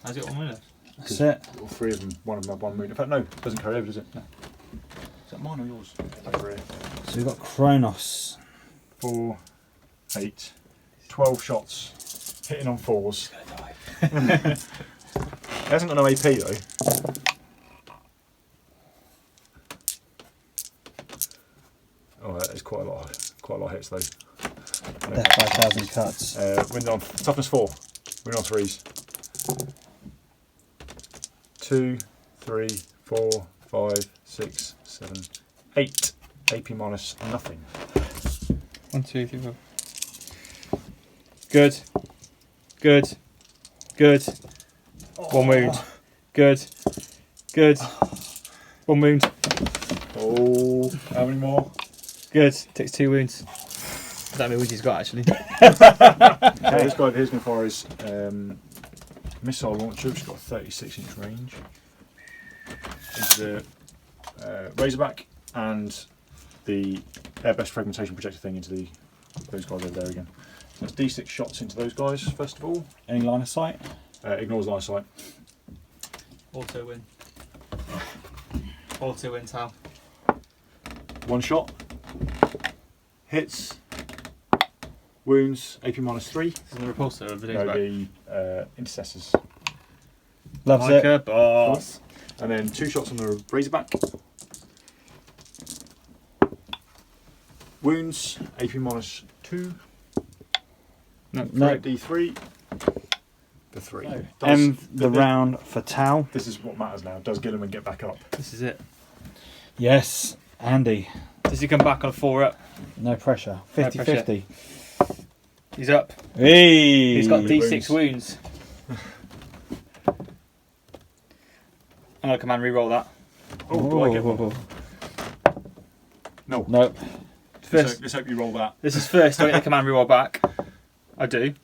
How's it on minute? That's it. All 3 of them. One of them had 1 wound. In fact, no, it doesn't carry over, does it? No. Is that mine or yours? Over here. So we've got Kronos. 4, 8, 12 shots. Hitting on 4s. He hasn't got no AP though. Oh, that is quite a lot of hits though. Death by 1,000 cuts. Wind on toughness 4. Wind on 3s. 2, 3, 4, 5, 6, 7, 8. AP -nothing. 1, 2, 3, 4. Good. Good. Good. 1 wound. Good. Good. 1 wound. Oh, how many more? Good. Takes 2 wounds. Is that how many wounds he's got actually? Okay, this guy here's going to fire his missile launcher, which has got a 36-inch range. Into the Razorback and the airbest fragmentation projector thing into those guys over there again. So that's D6 shots into those guys first of all. Any line of sight? Ignores line of sight. Auto win. Auto win, Tal. 1 shot. Hits. Wounds. AP -3. This is the repulsor of the No, back. the intercessors. Loves Like it. a boss. And then 2 shots on the Razorback. Wounds. AP -2. No. No. D3. The 3. No. Does End the round for Tau. This is what matters now. Does Gilliman get back up? This is it. Yes, Andy. Does he come back on a 4 up? No pressure. No 50-50. He's up. Hey! He's got D- D6 wounds. I'm going to command re-roll that. Oh, do I get one? No. Nope. First, Let's hope you roll that. this is first. Do I get the command re-roll back? I do.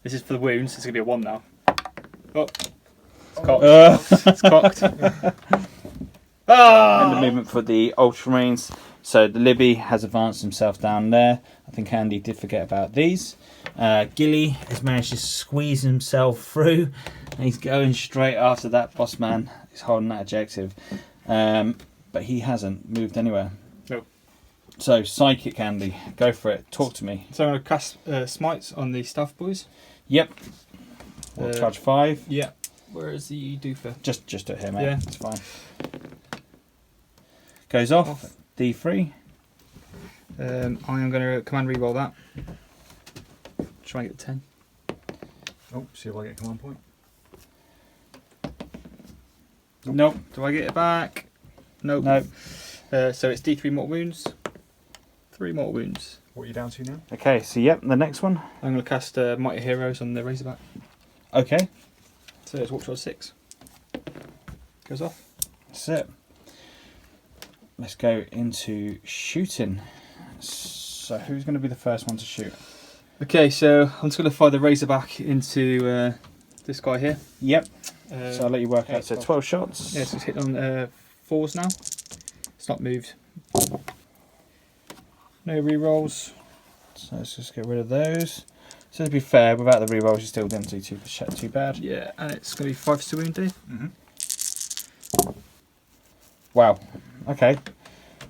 This is for the wounds. It's going to be a 1 now. Oh. It's cocked. It's cocked. And the movement for the Ultramarines. So the Libby has advanced himself down there. I think Andy did forget about these. Gilly has managed to squeeze himself through. And he's going straight after that boss man. He's holding that objective. But he hasn't moved anywhere. Nope. So Psychic Andy, go for it. Talk to me. So I'm going to cast Smites on the staff boys. Yep. We'll charge 5. Yeah. Where is the doofer? Just at here, mate. Yeah. It's fine. Goes off. D3. I am going to command re-roll that. Try and get 10. Oh, see if I get a command point. Nope. Do I get it back? Nope. Nope. So it's D3 mortal wounds. 3 mortal wounds. What are you down to now? Okay, so yep, the next one. I'm going to cast Mighty Heroes on the Razorback. Okay. So it's Watchword 6. goes off. That's it. Let's go into shooting. So who's going to be the first one to shoot? Okay, so I'm just going to fire the Razorback into this guy here. Yep. So I'll let you work out. So 12 shots. Yeah, so it's hit on 4s now. It's not moved. No re-rolls. So let's just get rid of those. So to be fair, without the re-rolls, you still didn't do too bad. Yeah, and it's going to be 5 to wound, Dave. Wow. Okay.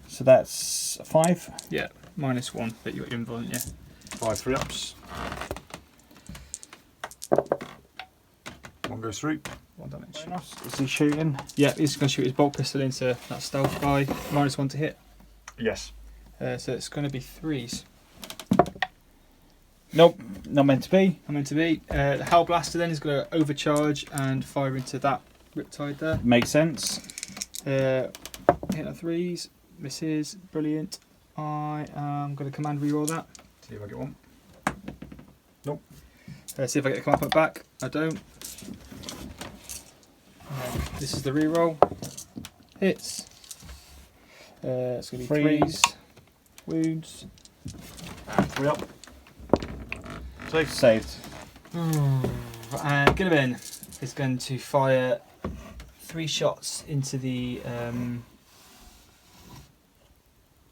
So that's 5. Yeah, -1, but you got your involvement, yeah. 5 3-ups. 1 goes through. 1 damage. Is he shooting? Yeah, he's going to shoot his bolt pistol into that stealth guy. -1 to hit. Yes. So it's going to be 3s. Nope, not meant to be. Not meant to be. The Hell Blaster then is going to overcharge and fire into that Riptide there. Makes sense. Hit on 3s. Misses. Brilliant. I am going to command reroll that. See if I get one. See if I get the command point back. I don't. This is the reroll. Hits. It's going to be 3s. Wounds. 3 up. Saved. And Gilliman is going to fire 3 shots into the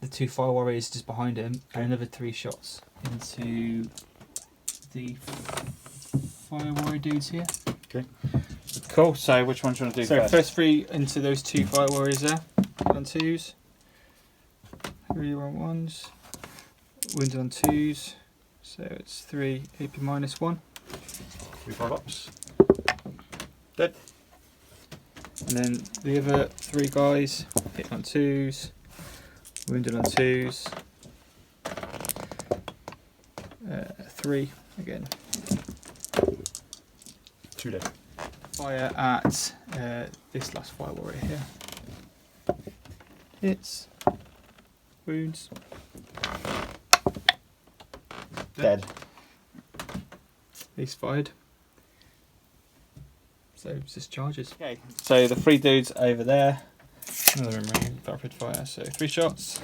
2 fire warriors just behind him, and another 3 shots into the fire warrior dudes here. Okay. Cool. So which one do you want to do So first? first 3 into those 2 fire warriors there. On 2s. 3 on 1s. Wounded on 2s. So it's 3 AP -1. 3 5-ups. Dead. And then the other 3 guys hit on 2s. Wounded on 2s. 3 again. 2 dead. Fire at this last fire warrior here. Hits. Wounds. Dead. He's fired. So it's just charges. Okay. So the 3 dudes over there. Another ring, rapid fire. So 3 shots.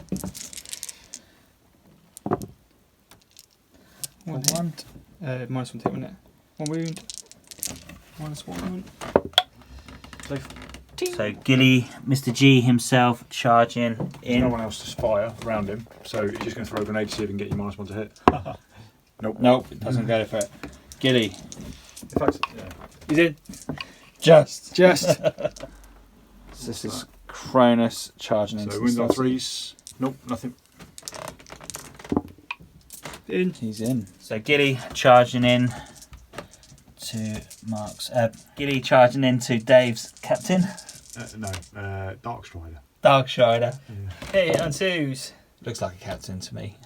1 hit. One. -1 to hit, wasn't it? 1 wound. -1 wound. So Gilly, Mr. G himself, charging There's no in. one else to fire around him, so he's just going to throw a grenade to see if he can get you -1 to hit. Nope. Nope, it doesn't go for it. Gilly, In fact, yeah. He's in. just. So This is Cronus charging into So the wounds on stuff. 3s. Nope, nothing. in. He's in. So Gilly charging in to Mark's. Gilly charging into Dave's captain. No, Dark Strider. Darkstrider. Hey, on 2s. Looks like a captain to me.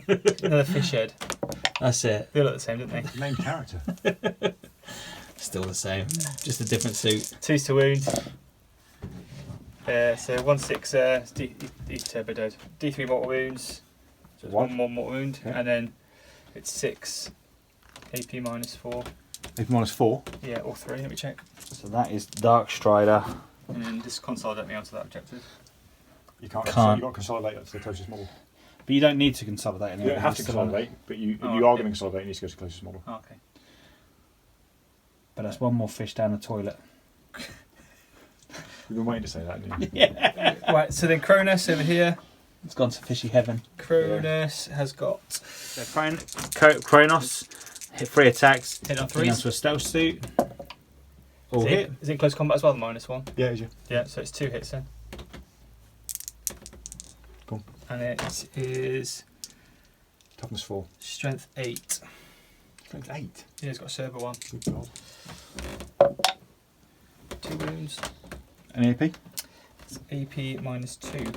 Another fish head. That's it. They look the same, don't they? Main character. Still the same. Just a different suit. 2s to wound. So 1/6 he's turbo dead. D3 mortal wounds. So it's 1 more mortal wound. Okay. And then it's 6 AP -4. AP -4. Yeah, or 3, let me check. So that is Darkstrider. And then just consolidate me onto that objective. You can't. Can't. You've got to consolidate up to the closest model. But you don't need to consolidate You anymore. don't have to It's still on- consolidate, but you Oh, you are yeah. going to consolidate. You need to go to the closest model. Oh, okay. But that's one more fish down the toilet. You've been waiting to say that, haven't you? Yeah. Right, so then Cronus over here. It's gone to fishy heaven. Cronus has got So Kronos hit 3 attacks. hit on Hitting 3s. onto a stealth suit. All Is hit. it in close combat as well, the -1? Yeah, is you. Yeah, so it's 2 hits then. Cool. And it is Toughness 4. strength 8. Strength 8. Yeah, it's got a server 1. Good God. 2 wounds. Any AP? It's AP -2.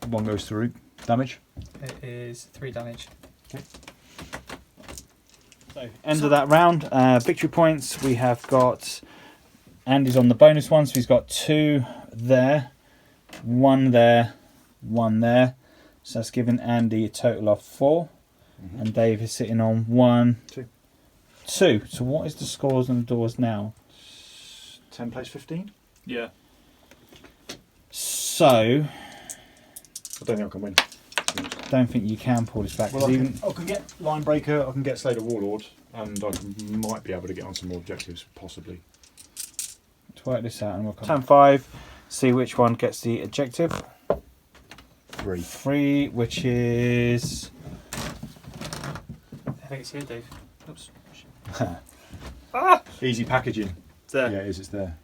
1 goes through. Damage. It is 3 damage. So end of that round. Victory points. We have got Andy's on the bonus one, so he's got 2 there, 1 there, 1 there. So that's giving Andy a total of 4. And Dave is sitting on 1, 2. 2. So what is the scores on the doors now? 10 plays 15. Yeah. So, I don't think I can win. don't think you can pull this back. Well, 'cause I can get Line Breaker, I can get Slayer Warlord, and might be able to get on some more objectives, possibly. Let's work this out and we'll come. Turn 5, see which one gets the objective. 3. 3, which is... I think it's here, Dave. Oops. Easy packaging. It's there. Yeah, it is, it's there.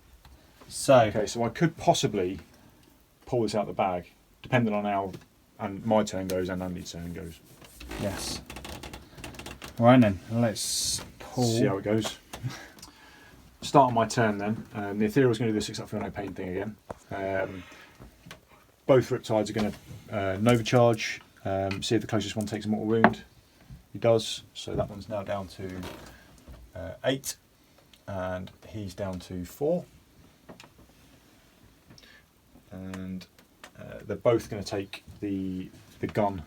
So, Okay, so I could possibly pull this out the bag, depending on how and my turn goes and Andy's turn goes. yes. Right then, let's pull. See how it goes. Start on my turn then. The Ethereal's going to do the 6 up for no pain thing again. Both Riptides are going to Nova Charge, see if the closest one takes a mortal wound. He does, so that one's now down to 8, and he's down to 4. And they're both going to take the gun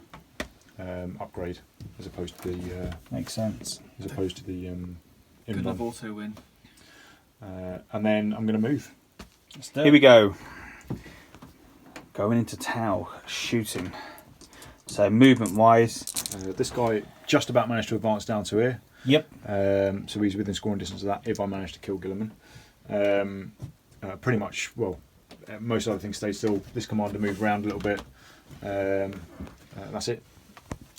upgrade as opposed to the Makes sense. Couldn't have Inbun. auto win. And then I'm going to move. Let's do it. Here we go. Going into Tau, shooting. So movement wise, This guy just about managed to advance down to here. yep. So he's within scoring distance of that if I manage to kill Gilliman. Pretty much, well, most other things stay still. This commander moved around a little bit. That's it.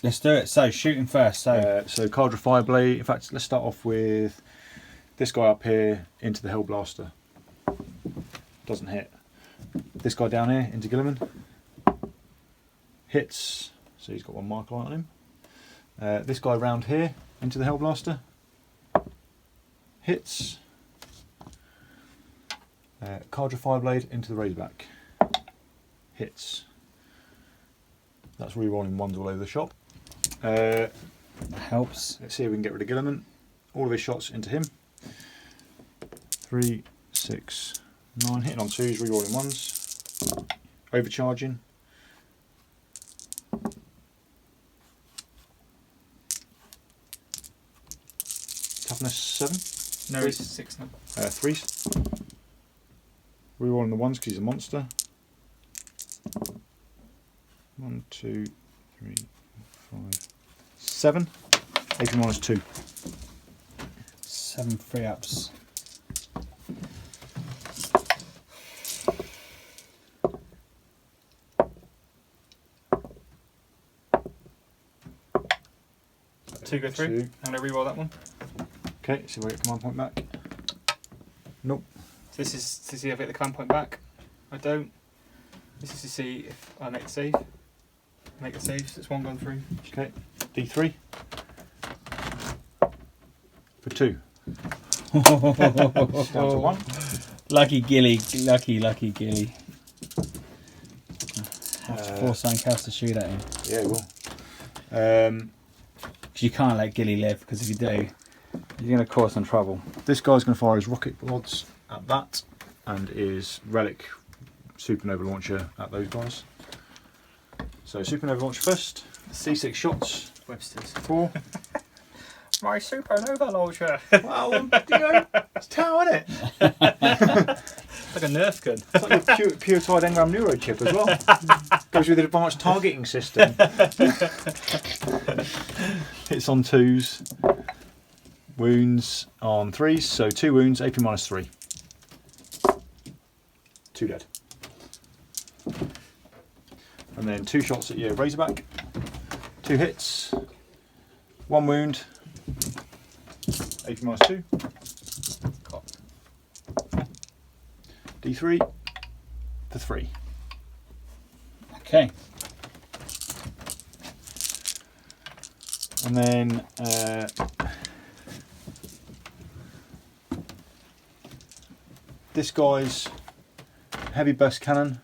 Let's do it. So shooting first. So So Cardra Fireblade. In fact, let's start off with this guy up here into the Hellblaster. Doesn't hit. This guy down here into Gilliman. Hits. So he's got one mark light on him. This guy round here into the Hellblaster. Hits. Cardra Fireblade into the Razorback. Hits. That's re-rolling ones all over the shop. helps. Let's see if we can get rid of Gilliman. All of his shots into him. 3, 6, 9. Hitting on 2s, re-rolling 1s. Overcharging. Toughness 7. No, he's 6 now. 3s. Re-rolling the 1s because he's a monster. 1, 2, 3, 5, 7. 18 minus 2. 7 free ups. Two go through. 2. I'm going to re-roll that one. Okay, see if I get command point back. Nope. So this is to see if I get the command point back. I don't. This is to see if I make the save. Make the save, so it's 1 gone through. Okay, D3. For 2. It's down to 1. Lucky Gilly, lucky Gilly. Have to force something else to shoot at him. Yeah, it will. Because you can't let Gilly live, because if you do, you're going to cause some trouble. This guy's going to fire his rocket rods at that, and his relic supernova launcher at those guys. So supernova launcher first. C6 shots. Webster's. 4. My supernova launcher! Well, you know, it's Tau, isn't it? Like a Nerf gun. It's like your pure tide engram neuro chip as well. Goes with an advanced targeting system. Hits on 2s. Wounds on 3s. So 2 wounds, AP minus 3. 2 dead. And then 2 shots at your Razorback. 2 hits. 1 wound. AP minus 2. D3 for 3. Okay. And then this guy's heavy burst cannon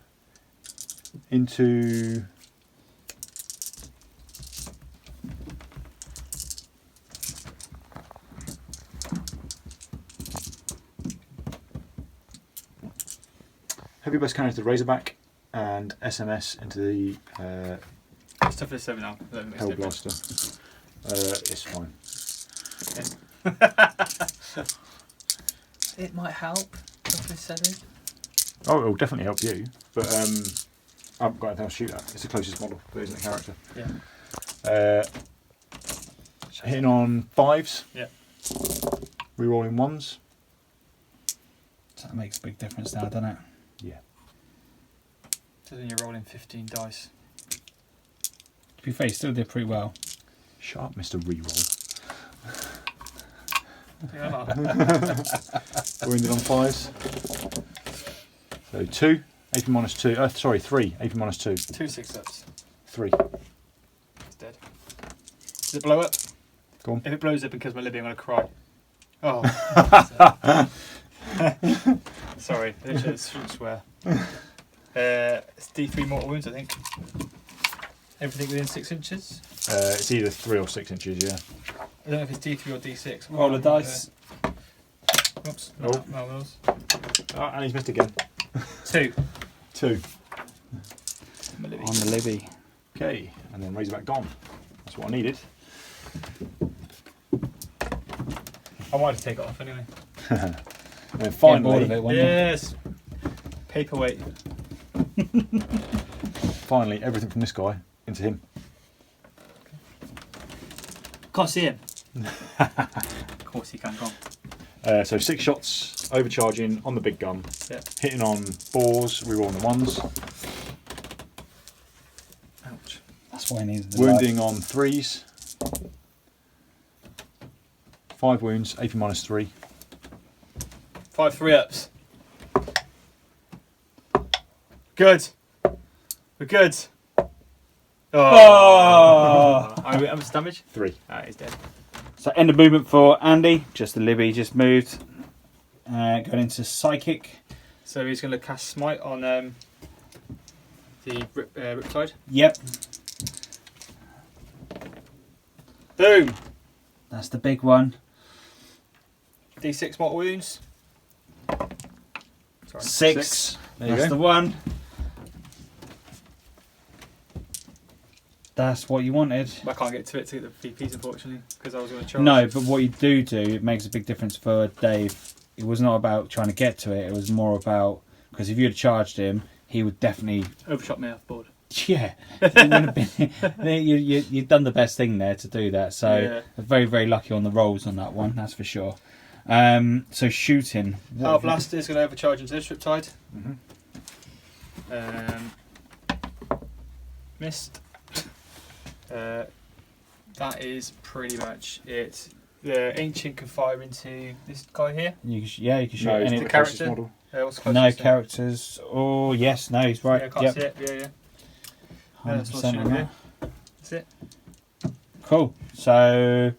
into heavy burst cannon into the Razorback, and SMS into the It's tough for 7 now. Hellblaster. It's fine. It might help. Toughness 7. Oh, it'll definitely help you, but I haven't got anything else to shoot at. It's the closest model. There isn't a character. Yeah. Hitting on 5s. Yeah. Rerolling 1s. So that makes a big difference now, doesn't it? Yeah. So then you're rolling 15 dice. To be fair, you still did pretty well. Shut up, Mr. Reroll. Wounded on 5s. So 2, AP minus 2. Sorry, 3, AP minus 2. 2 6-ups. 3. It's dead. Does it blow up? Go on. If it blows up and kills my Libby, I'm going to cry. Oh. Sorry, I shouldn't swear. It's D3 mortal wounds, I think. Everything within 6 inches. It's either 3 or 6 inches, yeah. I don't know if it's D3 or D6. Roll the dice. Whoops. Oh. No, those. Oh, and he's missed again. 2. 2. My Libby. On the Libby. Okay, and then Razorback gone. That's what I needed. I wanted to take it off anyway. And then Get bored finally, of it, won't you? Yes. Paperweight. finally, everything from this guy into him. Can't see him. Of course he can go. So 6 shots, overcharging on the big gun, Yeah. hitting on 4s, rerolling the 1s, Ouch. That's why he needs the wounding on 3s, 5 wounds, AP minus 3. 5 3-ups. Good. We're good. Oh! How much damage? 3. He's dead. So end of movement for Andy. Just the Libby just moved. Going into Psychic. So he's going to cast Smite on the Riptide. Yep. Boom! That's the big one. D6 mortal wounds. Sorry. 6. There you That's go. the one. That's what you wanted. I can't get to get the VPs unfortunately because I was going to charge. No, but what you do, it makes a big difference for Dave. It was not about trying to get to it. It was more about, because if you'd have charged him, he would definitely... Overshot me off board. Yeah. It wouldn't have been, you've done the best thing there to do that. So Yeah. very, very lucky on the rolls on that one, that's for sure. So shooting. Our blaster is going to overcharge into this Riptide. Mm-hmm. Missed. That is pretty much it. The Ancient can fire into this guy here. You can, you can shoot No, it's any... the the closest character. model. What's the No closest thing? characters. Oh, yes, no, he's right. Yeah, I can't Yep. see it. Yeah. Yeah, that's 100% what on should that. That's it. Cool. So,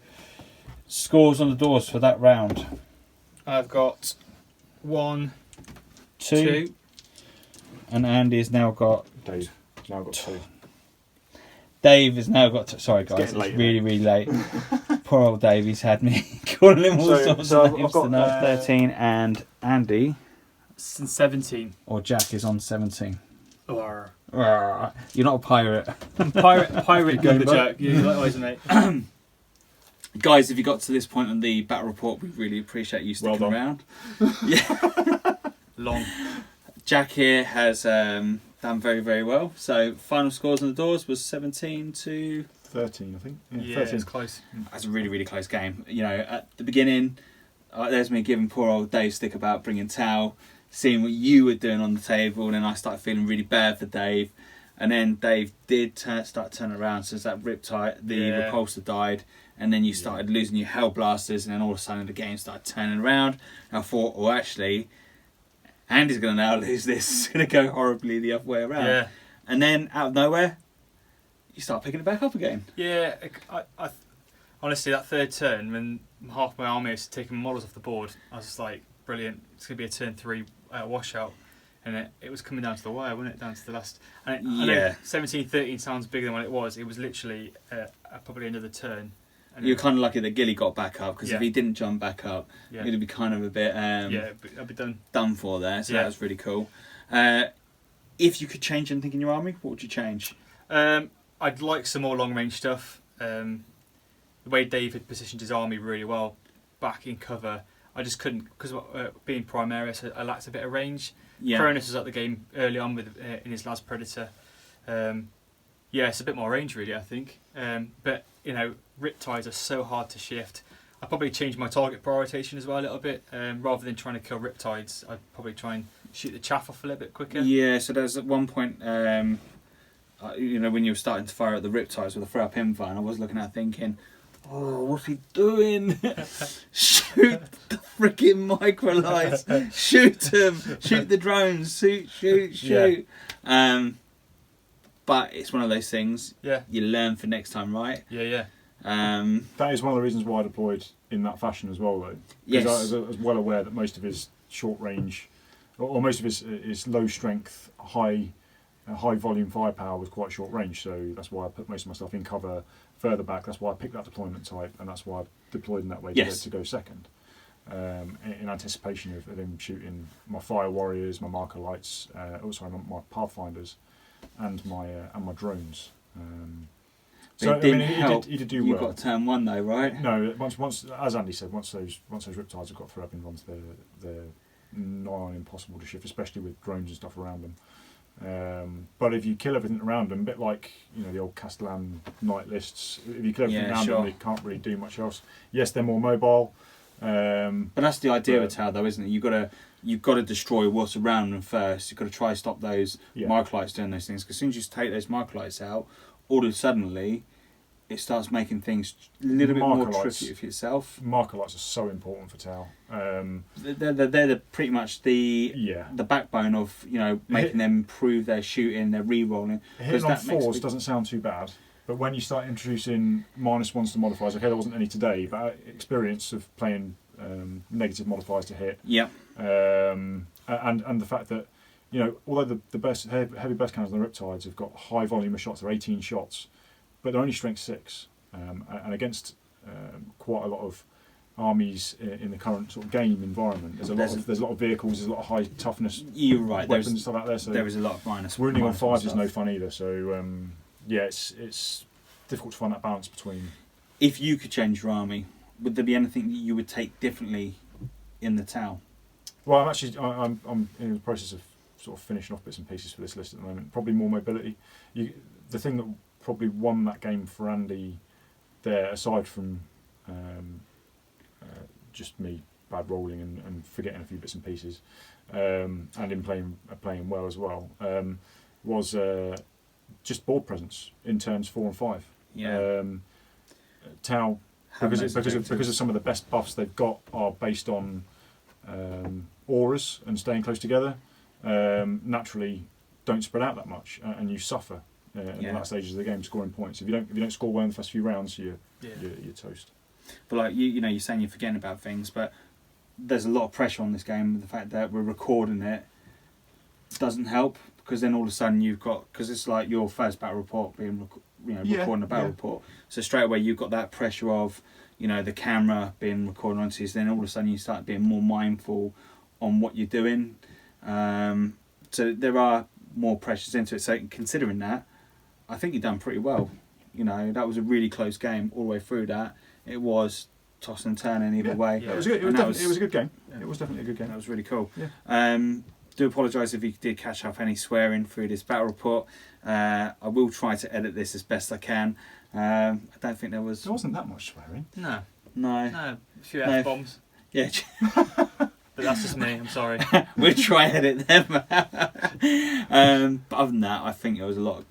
scores on the doors for that round. I've got 1, 2. 2. And Andy's now got... Dave. Now I've got 2. Dave has now got... sorry, guys, it's getting late, really, really late. Poor old Dave, he's had me calling him all sorts so of I've names got, tonight. 13, and Andy, 17. or Jack, is on 17. Or You're not a pirate. pirate going, lumberjack. You likewise, mate. Guys, if you got to this point on the battle report, we really appreciate you sticking Well around. Long. Jack here has done very, very well. So final scores on the doors was 17 to... 13, I think. Yeah, 13. it's close. That's a really, really close game. You know, at the beginning, there's me giving poor old Dave stick about bringing Tau, seeing what you were doing on the table, and then I started feeling really bad for Dave. And then Dave did start turning around since that Riptide, the repulsor died, and then you started losing your Hell Blasters, and then all of a sudden the game started turning around. And I thought, oh, actually, Andy's going to now lose this. It's going to go horribly the other way around. Yeah. And then out of nowhere, you start picking it back up again. Yeah, I honestly, that third turn, when half my army was taking models off the board, I was just like, brilliant, it's going to be a turn 3 washout. And it was coming down to the wire, wasn't it? Down to the last. And I know 17-13 sounds bigger than what it was. It was literally probably another turn. And You're kind of lucky that Gilly got back up, because Yeah. if he didn't jump back up, it'd be kind of a bit I'd be done. done for there. So that was really cool. If you could change anything in your army, what would you change? I'd like some more long range stuff. The way Dave had positioned his army really well, back in cover, I just couldn't, because being Primaris, I lacked a bit of range. Yeah. Cronus was at the game early on with in his last Predator. Yeah, it's a bit more range really, I think. But you know, Riptides are so hard to shift. I probably changed my target prioritization as well a little bit. Rather than trying to kill Riptides, I'd probably try and shoot the chaff off a little bit quicker. Yeah, so there's at one point, you know, when you were starting to fire at the Riptides with a throw up invite, and I was looking at it thinking, oh, what's he doing? Shoot the freaking microlights! Shoot them! Shoot the drones! Shoot! But it's one of those things. Yeah. You learn for next time, right? Yeah. That is one of the reasons why I deployed in that fashion as well, though. Because I was well aware that most of his short range, or most of his low strength, high volume firepower was quite short range. So that's why I put most of my stuff in cover further back. That's why I picked that deployment type, and that's why I deployed in that way to go second. In anticipation of him shooting my fire warriors, my marker lights, also my pathfinders, and my drones. So it didn't help. He did do well. You got turn 1 though, right? No, once as Andy said, once those Riptides have got through up in runs, they're nigh on impossible to shift, especially with drones and stuff around them. But if you kill everything around them, a bit like the old Castellan night lists, if you kill everything around them, they can't really do much else. Yes, they're more mobile. But that's the idea of Tau, though, isn't it? You've got to destroy what's around them first. You've got to try to stop those microlights doing those things. Because as soon as you take those microlights out, all of a sudden it starts making things a little bit more tricky for yourself. Marker lights are so important for Tau. They're pretty much the backbone of making them improve their shooting, their re-rolling. Hitting on 4s doesn't sound too bad, but when you start introducing -1s to modifiers, okay, there wasn't any today, but experience of playing negative modifiers to hit. Yep. And the fact that although the best heavy burst cannons on the Riptides have got high volume of shots, they're 18 shots, but they're only strength 6, and against quite a lot of armies in the current sort of game environment, there's a lot of vehicles, there's a lot of high toughness. You're right. Weapons and stuff out there. So there is a lot of minus. Wounding on 5s is no fun either. So it's difficult to find that balance between. If you could change your army, would there be anything that you would take differently in the Tau? Well, I'm in the process of sort of finishing off bits and pieces for this list at the moment. Probably more mobility. The thing that probably won that game for Andy there, aside from just me bad rolling and forgetting a few bits and pieces, and him playing well as well, was just board presence in turns 4 and 5. Yeah. Tau, because of some of the best buffs they've got are based on auras and staying close together, naturally don't spread out that much, and you suffer in the last stages of the game scoring points. If you don't score well in the first few rounds, you're toast. But like you're saying you're forgetting about things, but there's a lot of pressure on this game. With the fact that we're recording it doesn't help, because then all of a sudden because it's like your first battle report being recording a battle report, so straight away you've got that pressure of the camera being recorded onto you. So then all of a sudden you start being more mindful on what you're doing. So there are more pressures into it. So considering that, I think you've done pretty well. That was a really close game all the way through. That it was toss and turn in either way. Yeah. It was a good game. Yeah. It was definitely a good game. That was really cool. Yeah. Do apologise if you did catch up any swearing through this battle report. I will try to edit this as best I can. I don't think there wasn't that much swearing. No. A few F-bombs. Yeah. But that's just me, I'm sorry. We'll try and edit them. But other than that, I think there was a lot.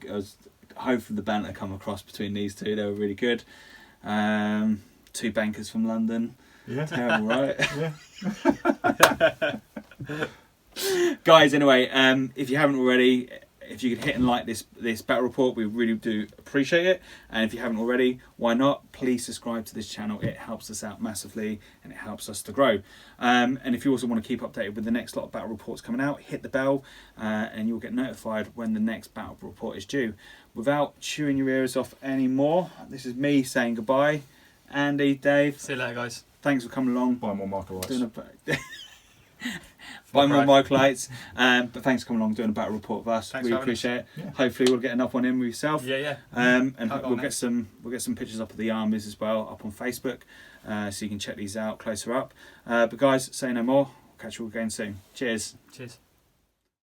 Hopefully the banter come across between these two. They were really good. 2 bankers from London. Yeah. Terrible, right? Yeah. Guys, anyway, if you haven't already, if you could hit and like this battle report, we really do appreciate it. And if you haven't already, why not? Please subscribe to this channel. It helps us out massively and it helps us to grow. And if you also want to keep updated with the next lot of battle reports coming out, hit the bell and you'll get notified when the next battle report is due. Without chewing your ears off anymore, this is me saying goodbye. Andy, Dave. See you later, guys. Thanks for coming along. Buy more marker lights. buy more microlights. But thanks for coming along doing a battle report with us. Thanks we for having appreciate it. Yeah. Hopefully we'll get enough one in with yourself. Yeah. And Can't go we'll on get some pictures up of the armies as well up on Facebook, so you can check these out closer up. But guys, say no more. Catch you all again soon. Cheers. Cheers.